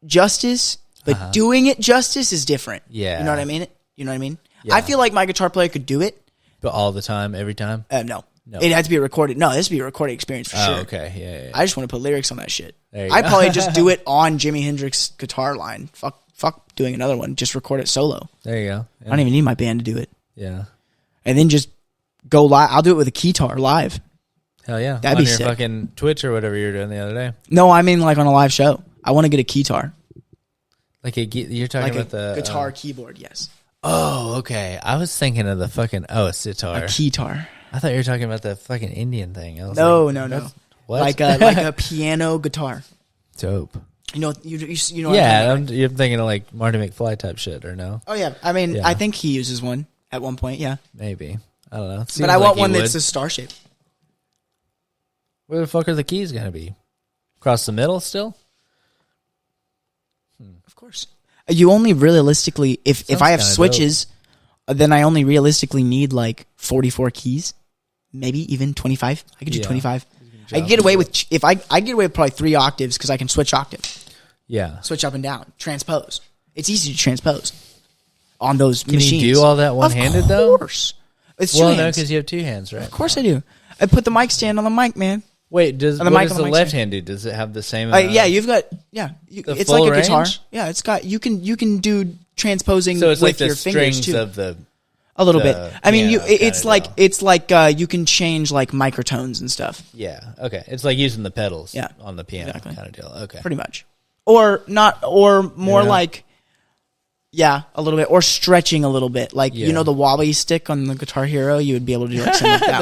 justice, but doing it justice is different. Yeah. You know what I mean? Yeah. I feel like my guitar player could do it. But all the time, every time? No. It had to be recorded. No, this would be a recording experience for sure. Okay. Yeah. I just want to put lyrics on that shit. I'd probably just do it on Jimi Hendrix's guitar line. Fuck doing another one. Just record it solo. There you go. Yeah. I don't even need my band to do it. Yeah. And then just go live. I'll do it with a keytar live. Hell yeah. That'd on be your sick. Fucking Twitch or whatever you were doing the other day. No, I mean like on a live show. I want to get a keytar. Like you're talking about the guitar keyboard, yes. Oh, okay. I was thinking of the fucking a sitar. A keytar. I thought you were talking about the fucking Indian thing. I was no. What? Like a piano guitar. Dope. You know. Yeah, you're thinking of like Marty McFly type shit, or no? Oh yeah. I mean, I think he uses one at one point. Yeah. Maybe. I don't know. But I want one that's a star shape. Where the fuck are the keys gonna be? Across the middle still? Of course. You only realistically, if I have switches, then I only realistically need like 44 keys, maybe even 25. I could do 25. I get away with I get away with probably 3 octaves because I can switch octave. Yeah, switch up and down, transpose. It's easy to transpose on those machines. Can you do all that one-handed though? Of course. It's well, no, because you have 2 hands, right? Of course I do. I put the mic stand on the mic, man. Wait, what does the left hand do? Does it have the same? Yeah, you've got it's like a guitar. Yeah, it's got you can do transposing so it's with like the your fingers strings too. Of the a little bit. I mean, it's like you can change like microtones and stuff. Yeah. Okay. It's like using the pedals. Yeah. On the piano kind of deal. Okay. Pretty much, or not, or more like. Yeah, a little bit, or stretching a little bit, like you know the wobbly stick on the Guitar Hero. You would be able to do like something like that.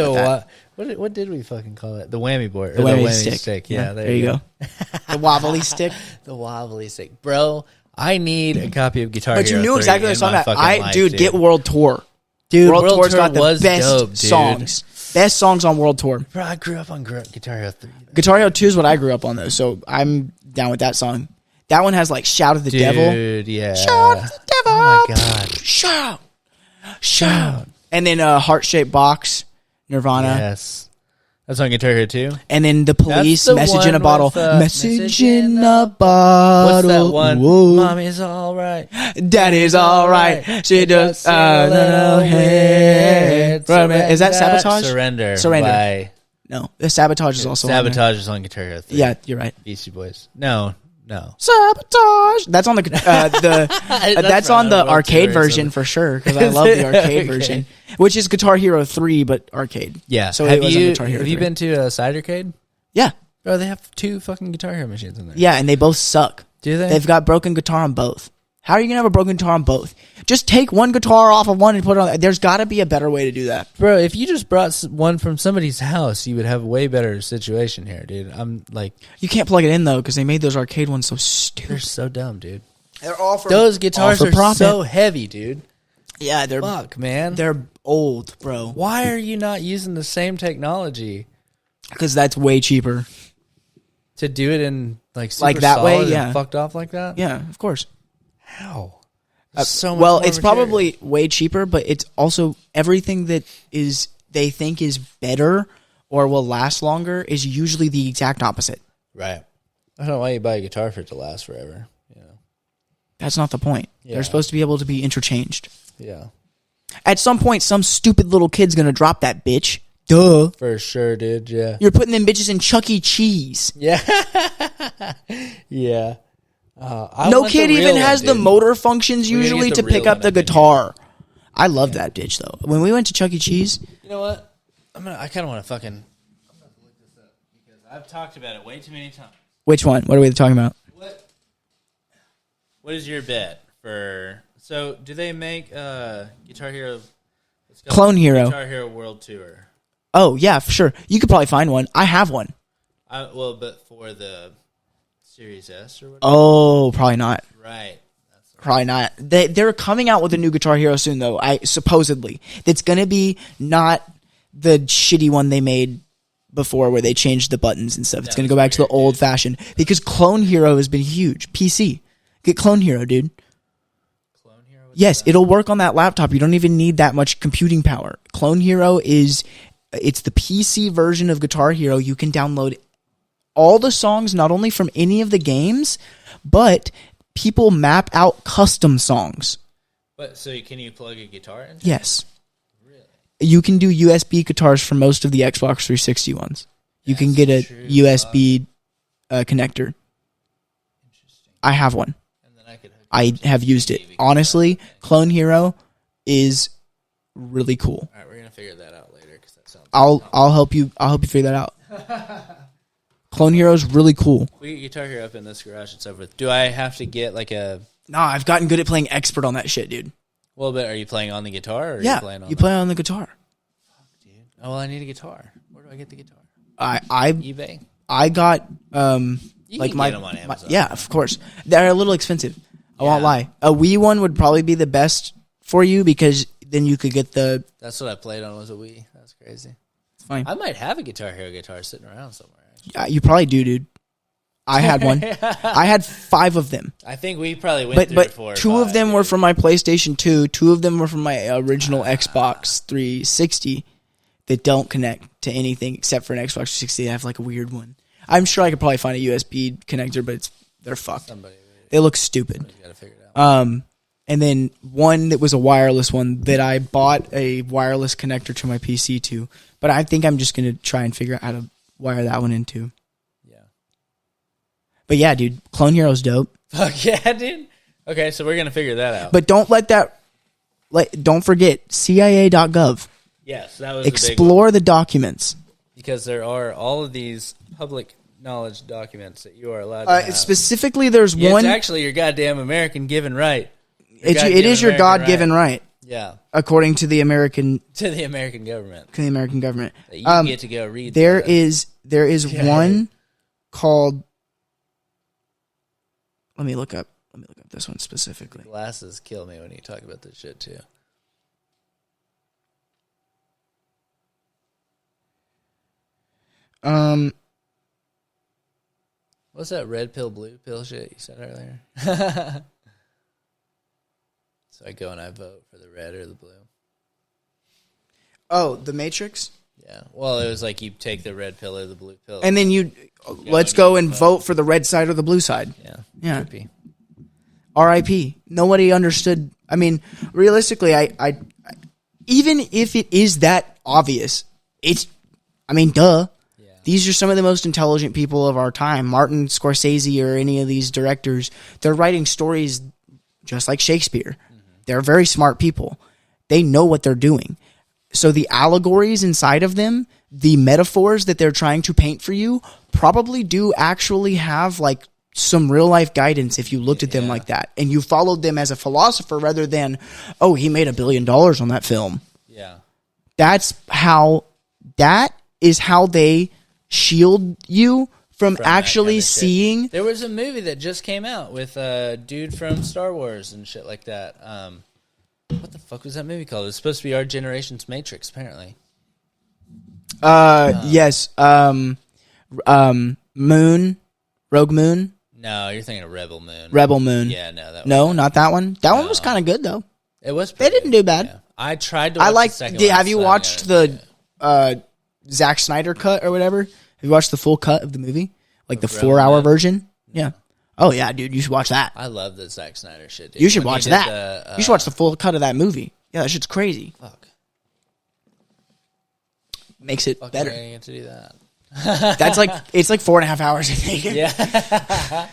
With that. What did we fucking call it? The whammy board. The whammy stick. Yeah, there you go. The wobbly stick. The wobbly stick, bro. I need a copy of Guitar Hero. But you knew exactly what I was talking about. Dude, get World Tour. Dude, World Tour's got the best dope, songs. Best songs on World Tour. Bro, I grew up on Guitar Hero 3. Guitar Hero 2 is what I grew up on though, so I'm down with that song. That one has like Shout at the Devil. Dude, yeah. Shout at the Devil. Oh my god. Shout. And then Heart-Shaped Box, Nirvana. Yes. That's on Guitar Hero 2? And then The Police, the Message in a Bottle. Message in a Bottle. What's that one? Whoa. Mommy's alright. Daddy's alright. She does a little hit. Is that Sabotage? Surrender. No, the Sabotage is also Sabotage is on Guitar Hero 3. Yeah, you're right. Beastie Boys. No. Sabotage. That's on the that's on the arcade version for sure because I love the arcade version, which is Guitar Hero 3 but arcade. Yeah. So have it was on Guitar Hero you 3. been to a Cidercade? Yeah. Bro, they have 2 fucking Guitar Hero machines in there. Yeah, and they both suck. Do they? They've got broken guitar on both. How are you gonna have a broken guitar on both? Just take one guitar off of one and put it on. There's got to be a better way to do that, bro. If you just brought one from somebody's house, you would have a way better situation here, dude. I'm like, you can't plug it in though because they made those arcade ones so stupid. They're so dumb, dude. They're all for those guitars are profit. So heavy, dude. Yeah, they're man. They're old, bro. Why are you not using the same technology? Because that's way cheaper to do it in like that way. Yeah, and fucked off like that. Yeah, of course. How? So much well, it's probably way cheaper, but it's also everything that is they think is better or will last longer is usually the exact opposite. Right. I don't know why you buy a guitar for it to last forever. You know, that's not the point. Yeah. They're supposed to be able to be interchanged. Yeah. At some point, some stupid little kid's gonna drop that bitch. Duh. For sure, dude. Yeah. You're putting them bitches in Chuck E. Cheese. Yeah. Yeah. No kid even has the motor functions usually to pick up the guitar. I love that bitch though. When we went to Chuck E. Cheese, you know what? I kind of want to fucking. I'm gonna have to look this up because I've talked about it way too many times. Which one? What are we talking about? What is your bet for So, do they make Guitar Hero? Clone Hero. Guitar Hero World Tour. Oh, yeah, for sure. You could probably find one. I have one. But for the Series S or whatever? Oh, probably not. Right. Probably not. They're coming out with a new Guitar Hero soon, though, supposedly. That's going to be not the shitty one they made before where they changed the buttons and stuff. It's going to go back to the old-fashioned. Because Clone Hero has been huge. PC. Get Clone Hero, dude. Clone Hero? Yes, it'll work on that laptop. You don't even need that much computing power. Clone Hero it's the PC version of Guitar Hero. You can download all the songs, not only from any of the games, but people map out custom songs. But so can you plug a guitar in? Yes. Really? You can do USB guitars for most of the Xbox 360 ones. You can get a USB connector. Interesting. I have one. And then I have used it. Honestly, Clone Hero is really cool. All right, we're gonna figure that out later because that sounds. I'll help you. I'll help you figure that out. Clone Hero is really cool. We get Guitar Hero up in this garage. It's over. Do I have to get like a? Nah, I've gotten good at playing expert on that shit, dude. Well, but are you playing on the guitar? Or yeah, you play on the guitar. Fuck, dude. Oh, well, I need a guitar. Where do I get the guitar? eBay. I got you like can get them on Amazon. Yeah, of course. They're a little expensive. I won't lie. A Wii one would probably be the best for you because then you could get the. That's what I played on was a Wii. That's crazy. It's fine. I might have a Guitar Hero guitar sitting around somewhere. Yeah, you probably do, dude. I had one. I had 5 of them. I think we probably went through 4 or 5. 2 of them were from my PlayStation 2. 2 of them were from my original Xbox 360 that don't connect to anything except for an Xbox 360. I have like a weird one. I'm sure I could probably find a USB connector, but they're fucked. They look stupid. Gotta figure it out. And then one that was a wireless one that I bought a wireless connector to my PC to. But I think I'm just going to try and figure out how to wire that one into. Yeah. But yeah, dude, Clone Hero's dope. Fuck yeah, dude. Okay, so we're going to figure that out. But don't don't forget CIA.gov. Yes, that was Explore the documents. Because there are all of these public knowledge documents that you are allowed to have. Specifically, there's one. It's actually your goddamn American given right. It is your God-given right. Yeah. According to the American government. To the American government. That you get to go read. There is one called. Let me look up this one specifically. Glasses kill me when you talk about this shit too. What's that red pill, blue pill shit you said earlier? So I go and I vote for the red or the blue. Oh, the Matrix? Yeah. Well, it was like you take the red pill or the blue pill. And then let's go and vote for the red side or the blue side. Yeah. Yeah. R.I.P. Nobody understood. I mean, realistically, I even if it is that obvious, duh. Yeah. These are some of the most intelligent people of our time. Martin Scorsese or any of these directors, they're writing stories just like Shakespeare. They're very smart people. They know what they're doing. So the allegories inside of them, the metaphors that they're trying to paint for you, probably do actually have like some real life guidance if you looked at them like that. And you followed them as a philosopher rather than, oh, he made $1 billion on that film. Yeah. That is how they shield you from actually kind of seeing. There was a movie that just came out with a dude from Star Wars and shit like that. What the fuck was that movie called? It was supposed to be our generation's Matrix, apparently. Yes. Moon. Rogue Moon. No, you're thinking of Rebel Moon. Rebel Moon. Yeah, no. Not that one. That one was kind of good, though. It was They didn't do bad. Yeah. I tried to watch the second one. Have you watched the Zack Snyder cut or whatever? Have you watched the full cut of the movie? Like the 4-hour version? Yeah. Oh, yeah, dude. You should watch that. I love the Zack Snyder shit, dude. You should watch that. You should watch the full cut of that movie. Yeah, that shit's crazy. Fuck. Makes it better. I get to do that. It's like 4.5 hours, I think. Yeah.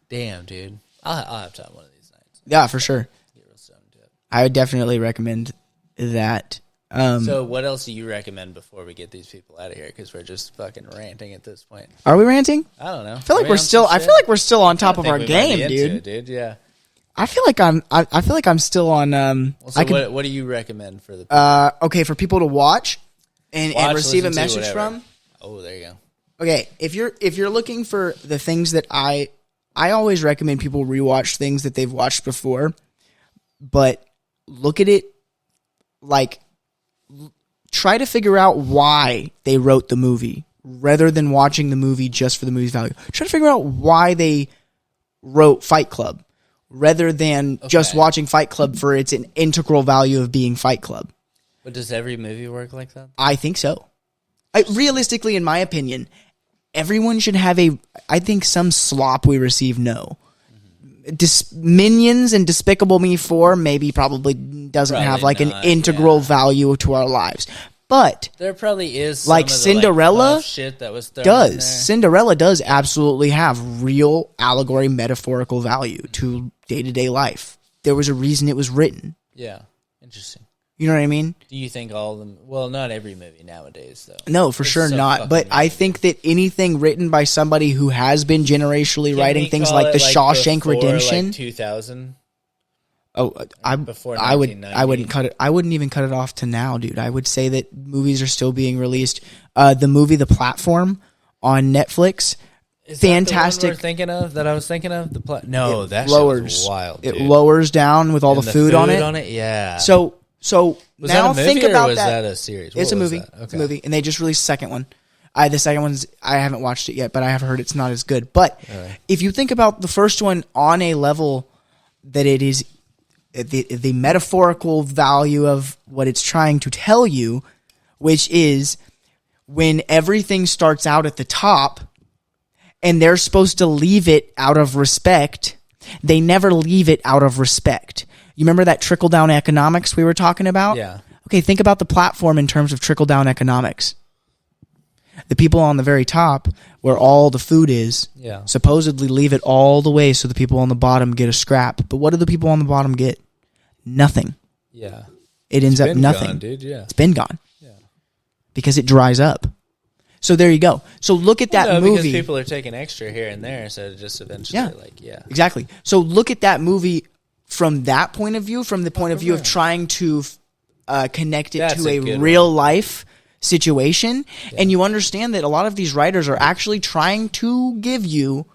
Damn, dude. I'll have time one of these nights. Yeah, for sure. Get real stoned to it. I would definitely recommend that. So what else do you recommend before we get these people out of here? Because we're just fucking ranting at this point. Are we ranting? I don't know. I feel like we're still on top of our game, dude. Dude, yeah. I feel like I'm still on. What do you recommend for the? Okay, for people to watch and receive a message from. Oh, there you go. Okay, if you're looking for the things that I always recommend people rewatch things that they've watched before, but look at it like try to figure out why they wrote the movie rather than watching the movie just for the movie's value. Try to figure out why they wrote Fight Club rather than just watching Fight Club for its an integral value of being Fight Club. But does every movie work like that? I think so. Realistically, in my opinion, everyone should have I think some slop we receive, no. Minions and Despicable Me 4 probably doesn't have like an integral value to our lives. But there probably is like Cinderella shit that was thrown does. In there. Cinderella does absolutely have real allegory, metaphorical value to day-to-day life. There was a reason it was written. Yeah. Interesting. You know what I mean? Do you think all of them... Well, not every movie nowadays, though. No, for sure not. But I think that anything written by somebody who has been generationally writing things like The Shawshank Redemption... Like 2000? Oh, I wouldn't cut it. I wouldn't even cut it off to now, dude. I would say that movies are still being released. The movie The Platform on Netflix... Is fantastic. That the one I was thinking of? No, that lowers wild. Dude. It lowers down with all the food on it. Yeah. So was now that a movie think about was that. that a series? It's a movie. Okay. It's a movie, and they just released the second one. The second one's I haven't watched it yet, but I have heard it's not as good. But if you think about the first one on a level that it is the metaphorical value of what it's trying to tell you, which is when everything starts out at the top. And they're supposed to leave it out of respect. They never leave it out of respect. You remember that trickle-down economics we were talking about? Yeah. Okay, think about the platform in terms of trickle-down economics. The people on the very top, where all the food is, supposedly leave it all the way so the people on the bottom get a scrap. But what do the people on the bottom get? Nothing. Yeah. It ends up nothing. Gone, dude. Yeah. It's been gone. Yeah. Because it dries up. So there you go. So look at that movie. Because people are taking extra here and there, so just eventually, exactly. So look at that movie from that point of view, from the point of view of trying to connect it to a real life situation, and you understand that a lot of these writers are actually trying to give you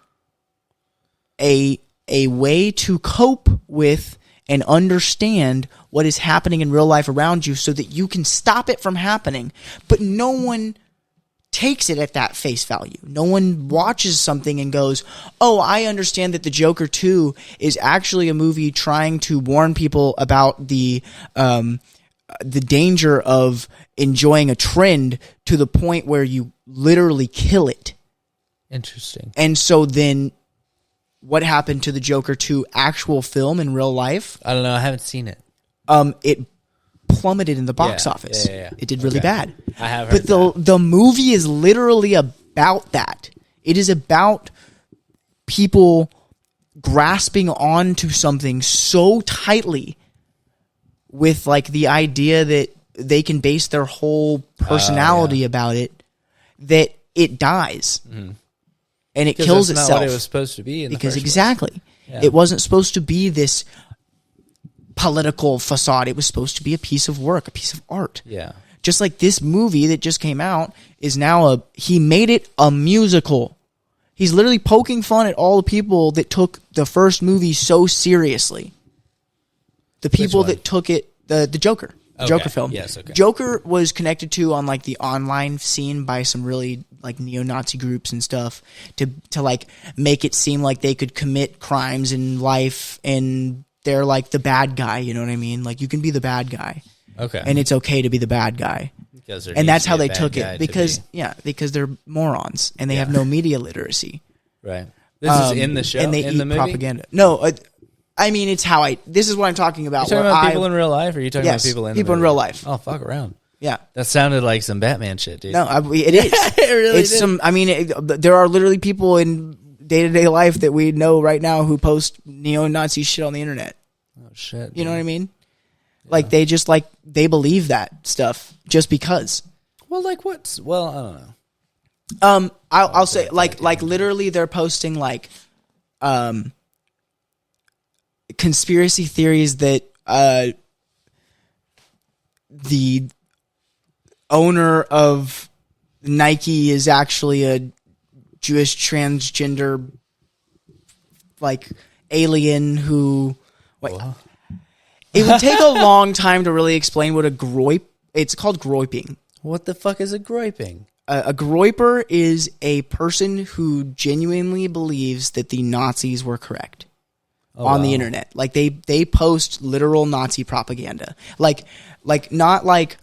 a way to cope with and understand what is happening in real life around you, so that you can stop it from happening. But no one takes it at that face value. No one watches something and goes, oh, I understand that The Joker 2 is actually a movie trying to warn people about the danger of enjoying a trend to the point where you literally kill it. Interesting. And so then what happened to The Joker 2 actual film in real life? I don't know. I haven't seen it. It plummeted in the box office. Yeah. It did really bad. I have heard But the movie is literally about that. It is about people grasping onto something so tightly with like the idea that they can base their whole personality about it, that it dies. Mm-hmm. And it kills itself. That's not what it was supposed to be in the first place. Exactly. Yeah. It wasn't supposed to be this political facade. It was supposed to be a piece of work, a piece of art. Yeah. Just like this movie that just came out is now he made it a musical. He's literally poking fun at all the people that took the first movie so seriously. The people that took it, the Joker. The Joker film. Yes, okay. Joker was connected to on like the online scene by some really like neo-Nazi groups and stuff to like make it seem like they could commit crimes in life and they're like the bad guy, you know what I mean? Like you can be the bad guy. Okay. And it's okay to be the bad guy. And that's how they took it. Because they're morons and they have no media literacy. Right. This is in the show, and they in the eat movie? propaganda. No, I mean it's how this is what I'm talking about. You're talking about people in real life, or are you talking about people in the movie? In real life. Oh, fuck around. Yeah. That sounded like some Batman shit, dude. No, it is. It really it's did. some. I mean, there are literally people in day-to-day life that we know right now who post neo-Nazi shit on the internet. Oh shit! You know what I mean? Yeah. Like they just they believe that stuff just because. Well, like what's? Well, I don't know. I'll say like literally they're posting like, conspiracy theories that the owner of Nike is actually a Jewish transgender like alien who it would take a long time to really explain what a groip. It's called groiping. What the fuck is a groiping? A groiper is a person who genuinely believes that the Nazis were correct on the internet. Like they post literal Nazi propaganda. Like not like,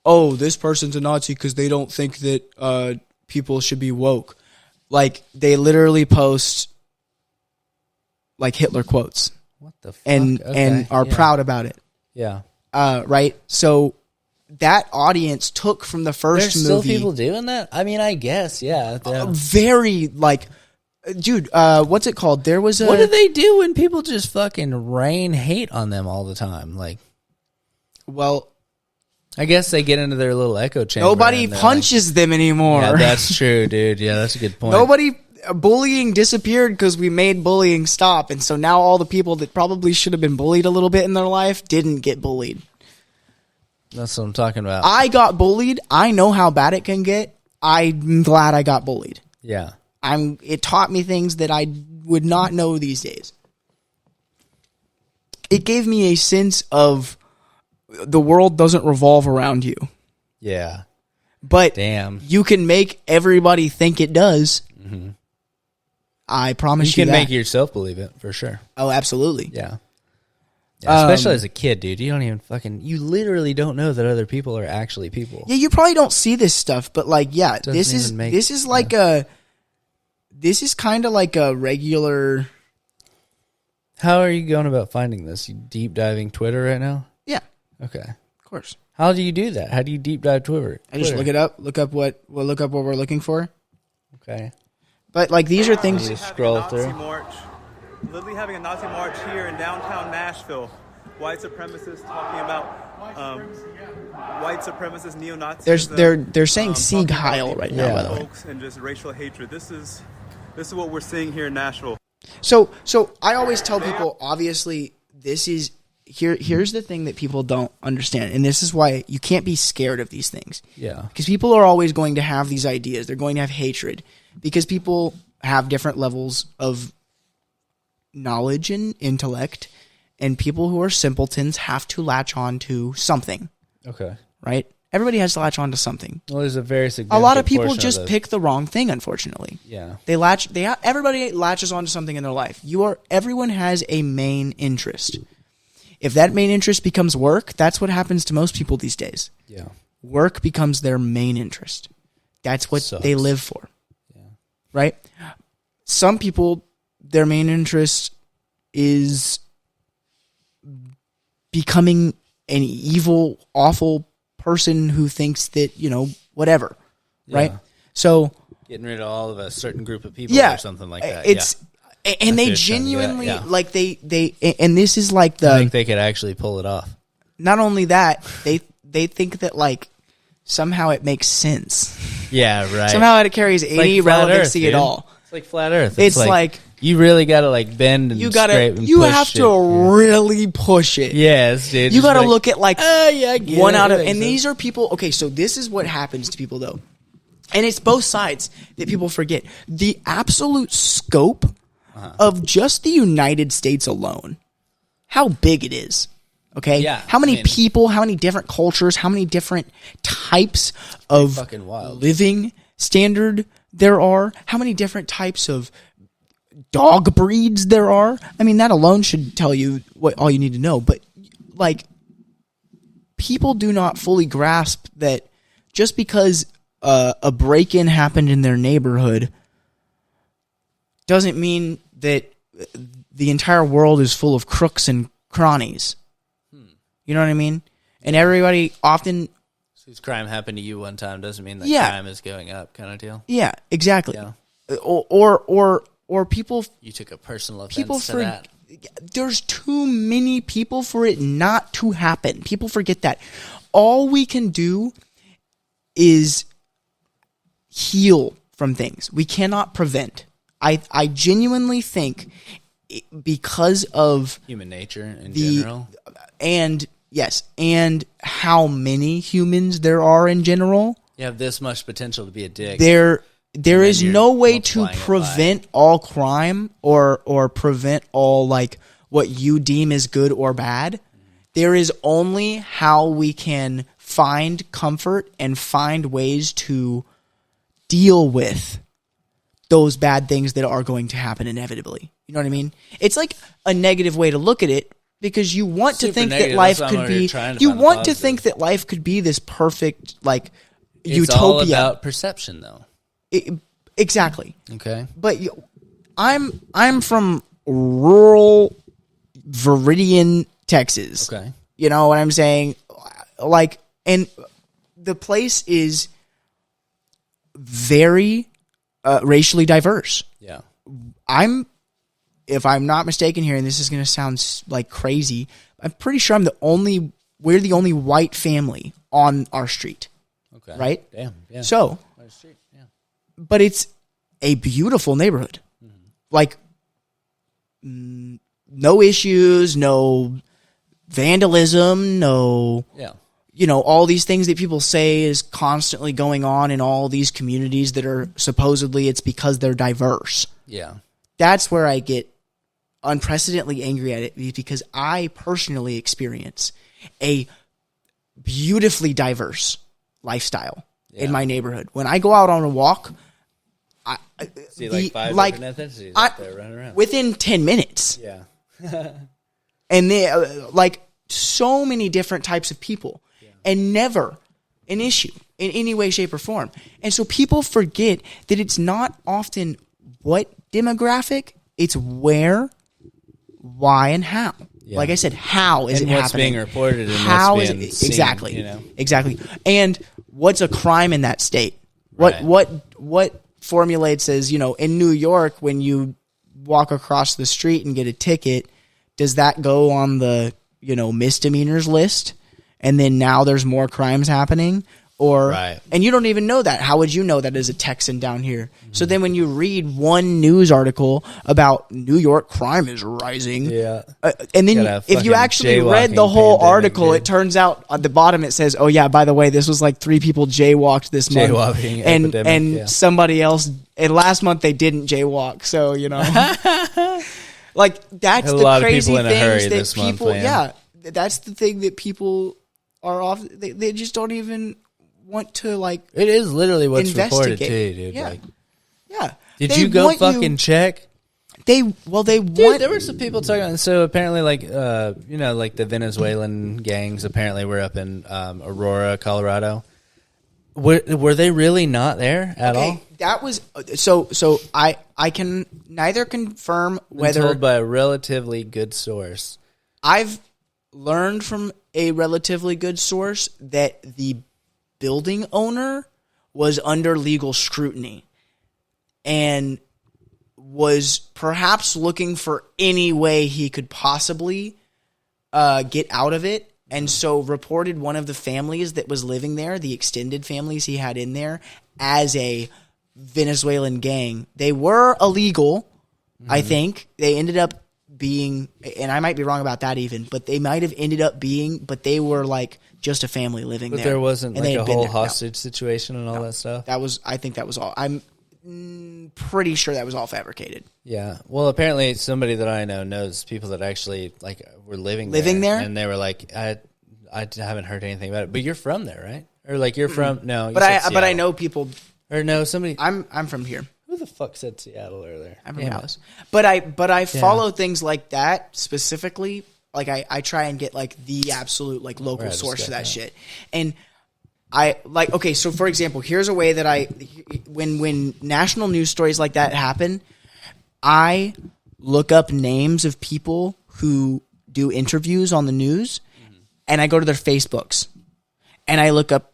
oh, this person's a Nazi because they don't think that people should be woke. Like they literally post like Hitler quotes. What the fuck? And are proud about it. Yeah. Right. So that audience took from the first There's movie. Still people doing that? I mean, I guess, yeah. Very like, dude. What's it called? There was a. What do they do when people just fucking rain hate on them all the time? Like, well, I guess they get into their little echo chamber. Nobody punches them anymore. Yeah, that's true, dude. Yeah, that's a good point. Bullying disappeared because we made bullying stop, and so now all the people that probably should have been bullied a little bit in their life didn't get bullied. That's what I'm talking about. I got bullied. I know how bad it can get. I'm glad I got bullied. Yeah. It taught me things that I would not know these days. It gave me a sense of the world doesn't revolve around you. Yeah. But damn, you can make everybody think it does. Mm-hmm. I promise you can that. make yourself believe it, for sure. Oh, absolutely. Yeah. Especially as a kid, dude. You don't even you literally don't know that other people are actually people. Yeah, you probably don't see this stuff, but like, yeah, this is kind of like a regular. How are you going about finding this? You deep diving Twitter right now? Yeah. Okay. Of course. How do you do that? How do you deep dive Twitter? I just look it up, look up what we're looking for. Okay. But like these are things you scroll through. Literally having a Nazi march here in downtown Nashville. White supremacists talking about white supremacist neo-Nazis. They're saying Sieg Heil right now, by the way. And just racial hatred. This is what we're seeing here in Nashville. So I always tell people, obviously, this is here's the thing that people don't understand, and this is why you can't be scared of these things. Yeah. Because people are always going to have these ideas. They're going to have hatred because people have different levels of knowledge and intellect, and people who are simpletons have to latch on to something. Okay. Right? Everybody has to latch on to something. Well, there's a very significant a lot of people just pick the wrong thing, unfortunately. Yeah. Everybody latches on to something in their life. Everyone has a main interest. If that main interest becomes work, that's what happens to most people these days. Yeah. Work becomes their main interest. That's what they live for. Yeah. Right? Some people, their main interest is becoming an evil, awful person who thinks that, whatever. Yeah. Right? So getting rid of all of a certain group of people or something like that. And they genuinely like they and this is like I think they could actually pull it off. Not only that, they think that like somehow it makes sense. Yeah, right. Somehow it carries any relevancy at all. It's like flat Earth. It's like you really got to like bend and scrape and push have to really push it. Yes, dude. You got to look at like one out of, and these are people. Okay, so this is what happens to people though, and it's both sides that people forget. The absolute scope of just the United States alone, how big it is. Okay, how many people, how many different cultures, how many different types of living standard there are, how many different types of dog breeds there are. I mean, that alone should tell you all you need to know. But like, people do not fully grasp that just because a break-in happened in their neighborhood doesn't mean that the entire world is full of crooks and cronies. You know what I mean? And everybody often... Whose crime happened to you one time doesn't mean that crime is going up, kind of deal. Yeah, exactly. Yeah. Or people... You took a personal offense to that. There's too many people for it not to happen. People forget that. All we can do is heal from things. We cannot prevent. I genuinely think because of human nature in general, and how many humans there are in general. You have this much potential to be a dick. There is no way to prevent all crime or prevent all like what you deem as good or bad. There is only how we can find comfort and find ways to deal with those bad things that are going to happen inevitably. You know what I mean? It's like a negative way to look at it because you want to think that life could be. You want to think that life could be this perfect like utopia. It's all about perception, though. Exactly. Okay. But I'm from rural Veridian, Texas. Okay. You know what I'm saying? Like, and the place is very racially diverse. Yeah. If I'm not mistaken here, and this is going to sound like crazy, I'm pretty sure we're the only white family on our street. Okay. Right? Damn. Yeah. So, but it's a beautiful neighborhood. Mm-hmm. Like, no issues, no vandalism, no, all these things that people say is constantly going on in all these communities that are supposedly it's because they're diverse. Yeah. That's where I get unprecedentedly angry at it because I personally experience a beautifully diverse lifestyle in my neighborhood. When I go out on a walk, see like 5 different ethnicities out there running around within 10 minutes. Yeah. And they like so many different types of people and never an issue in any way, shape, or form. And so people forget that it's not often what demographic, it's where, why, and how. Yeah. Like I said, how is it happening? What's being reported and how what's is being it seen, exactly? Exactly. And what's a crime in that state? What formulates as, in New York when you walk across the street and get a ticket, does that go on the, misdemeanors list? And then now there's more crimes happening? And you don't even know that. How would you know that as a Texan down here? Mm-hmm. So then when you read one news article about New York crime is rising, and then if you actually read the whole article, it turns out at the bottom it says, oh yeah, by the way, this was like 3 people jaywalked this month. And somebody else, and last month they didn't jaywalk. So, like that's the crazy things that people, that's the thing that people are off. They just don't even want to like. It is literally what's reported too, dude. Yeah. Did you go fucking check? Dude, there were some people talking. So apparently, like like the Venezuelan gangs apparently were up in Aurora, Colorado. Were they really not there at all? That was so. I can neither confirm whether told by a relatively good source. I've learned from a relatively good source that the building owner was under legal scrutiny and was perhaps looking for any way he could possibly get out of it, and so reported one of the families that was living there, the extended families he had in there, as a Venezuelan gang. They were illegal, I think. They ended up being, and I might be wrong about that even, but they might have ended up being, but they were like just a family living there. But there wasn't like a whole hostage situation and all that stuff? I think that was all. I'm pretty sure that was all fabricated. Yeah. Well, apparently somebody that I know knows people that actually like were living there. And they were like, I haven't heard anything about it. But you're from there, right? Or like you're from, no. But I know people. Or no, somebody. I'm from here. Who the fuck said Seattle earlier? I'm from Dallas. But I follow things like that specifically. Like I try and get like the absolute like local source for that shit. And I like, okay, so for example, here's a way that when national news stories like that happen, I look up names of people who do interviews on the news, and I go to their Facebooks, and I look at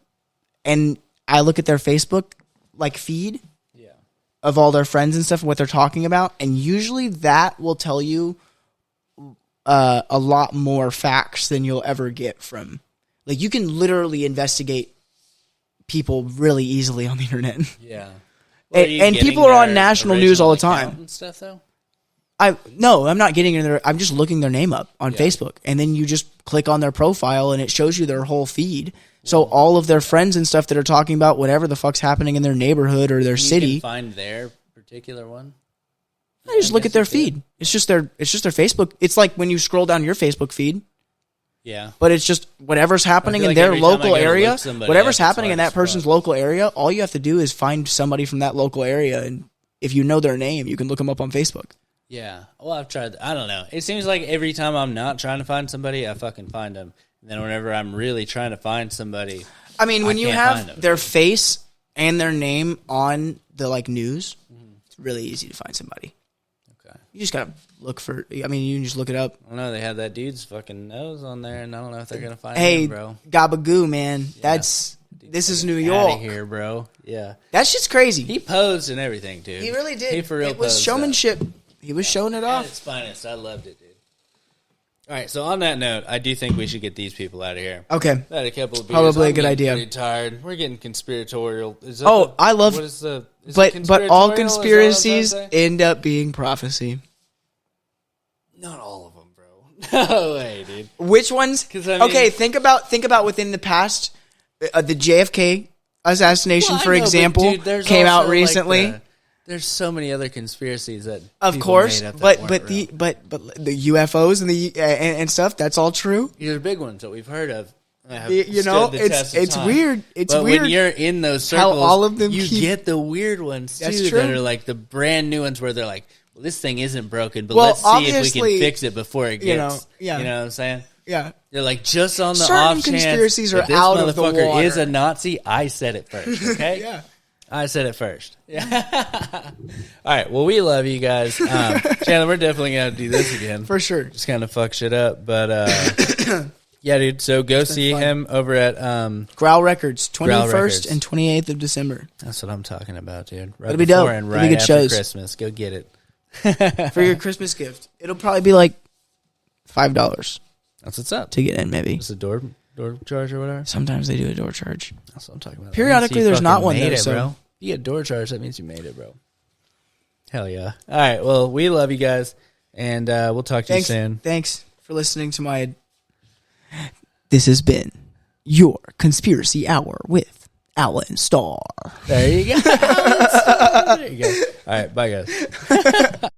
their Facebook like feed of all their friends and stuff and what they're talking about, and usually that will tell you a lot more facts than you'll ever get from, like, you can literally investigate people really easily on the internet. Yeah. And people are on national news all the time. And stuff, though? No, I'm not getting in there. I'm just looking their name up on Facebook, and then you just click on their profile, and it shows you their whole feed. So all of their friends and stuff that are talking about whatever the fuck's happening in their neighborhood or their city. You can find their particular one. I just look at their feed. It's just their Facebook. It's like when you scroll down your Facebook feed. Yeah. But it's just whatever's happening in their local area, whatever's happening in that person's local area, all you have to do is find somebody from that local area, and if you know their name, you can look them up on Facebook. Yeah. Well, I've tried. I don't know. It seems like every time I'm not trying to find somebody, I fucking find them. And then whenever I'm really trying to find somebody, I mean, when you have their face and their name on the like news, it's really easy to find somebody. Okay. You just gotta look for. I mean, you can just look it up. I don't know. They have that dude's fucking nose on there, and I don't know if they're gonna find him, bro. Gabagoo, man. Yeah. This is New York. Outta here, bro. Yeah. That's just crazy. He posed and everything, dude. He really did. He for real. It was showmanship. He was showing it off. At its finest. I loved it, dude. All right, so on that note, I do think we should get these people out of here. Okay. I had a couple of beers. Probably a good idea. Pretty tired. We're getting conspiratorial. I love. What is the? But all conspiracies end up being prophecy. Not all of them, bro. No way, dude. Which ones? Okay, think about within the past, the JFK assassination, for example, came out recently. There's so many other conspiracies that of course, but the UFOs and the and stuff, that's all true. These are big ones that we've heard of. It's weird. It's weird when you're in those circles. How all of them you get the weird ones too that are like the brand new ones where they're like, well, this thing isn't broken, but let's see if we can fix it before it gets. You know what I'm saying? Yeah. They're like, just on the certain off conspiracies chance are that out this of the motherfucker water. is a Nazi, I said it first. Okay. Yeah. I said it first. Yeah. All right. Well, we love you guys. Chandler, we're definitely going to do this again. For sure. Just kind of fuck shit up. But, yeah, dude. So go see him over at Growl Records, 21st and 28th of December. That's what I'm talking about, dude. Right It'll be dope. And right right good after shows. Christmas. Go get it. For your Christmas gift. It'll probably be like $5. That's what's up. To get in, maybe. It's a door charge or whatever? Sometimes they do a door charge. That's what I'm talking about. Periodically, there's not one there, bro. You get door charge, that means you made it, bro. Hell yeah. All right, well, we love you guys, and we'll talk to you soon. Thanks for listening to my... This has been your Conspiracy Hour with Allan Star. There you go. There you go. All right, bye, guys.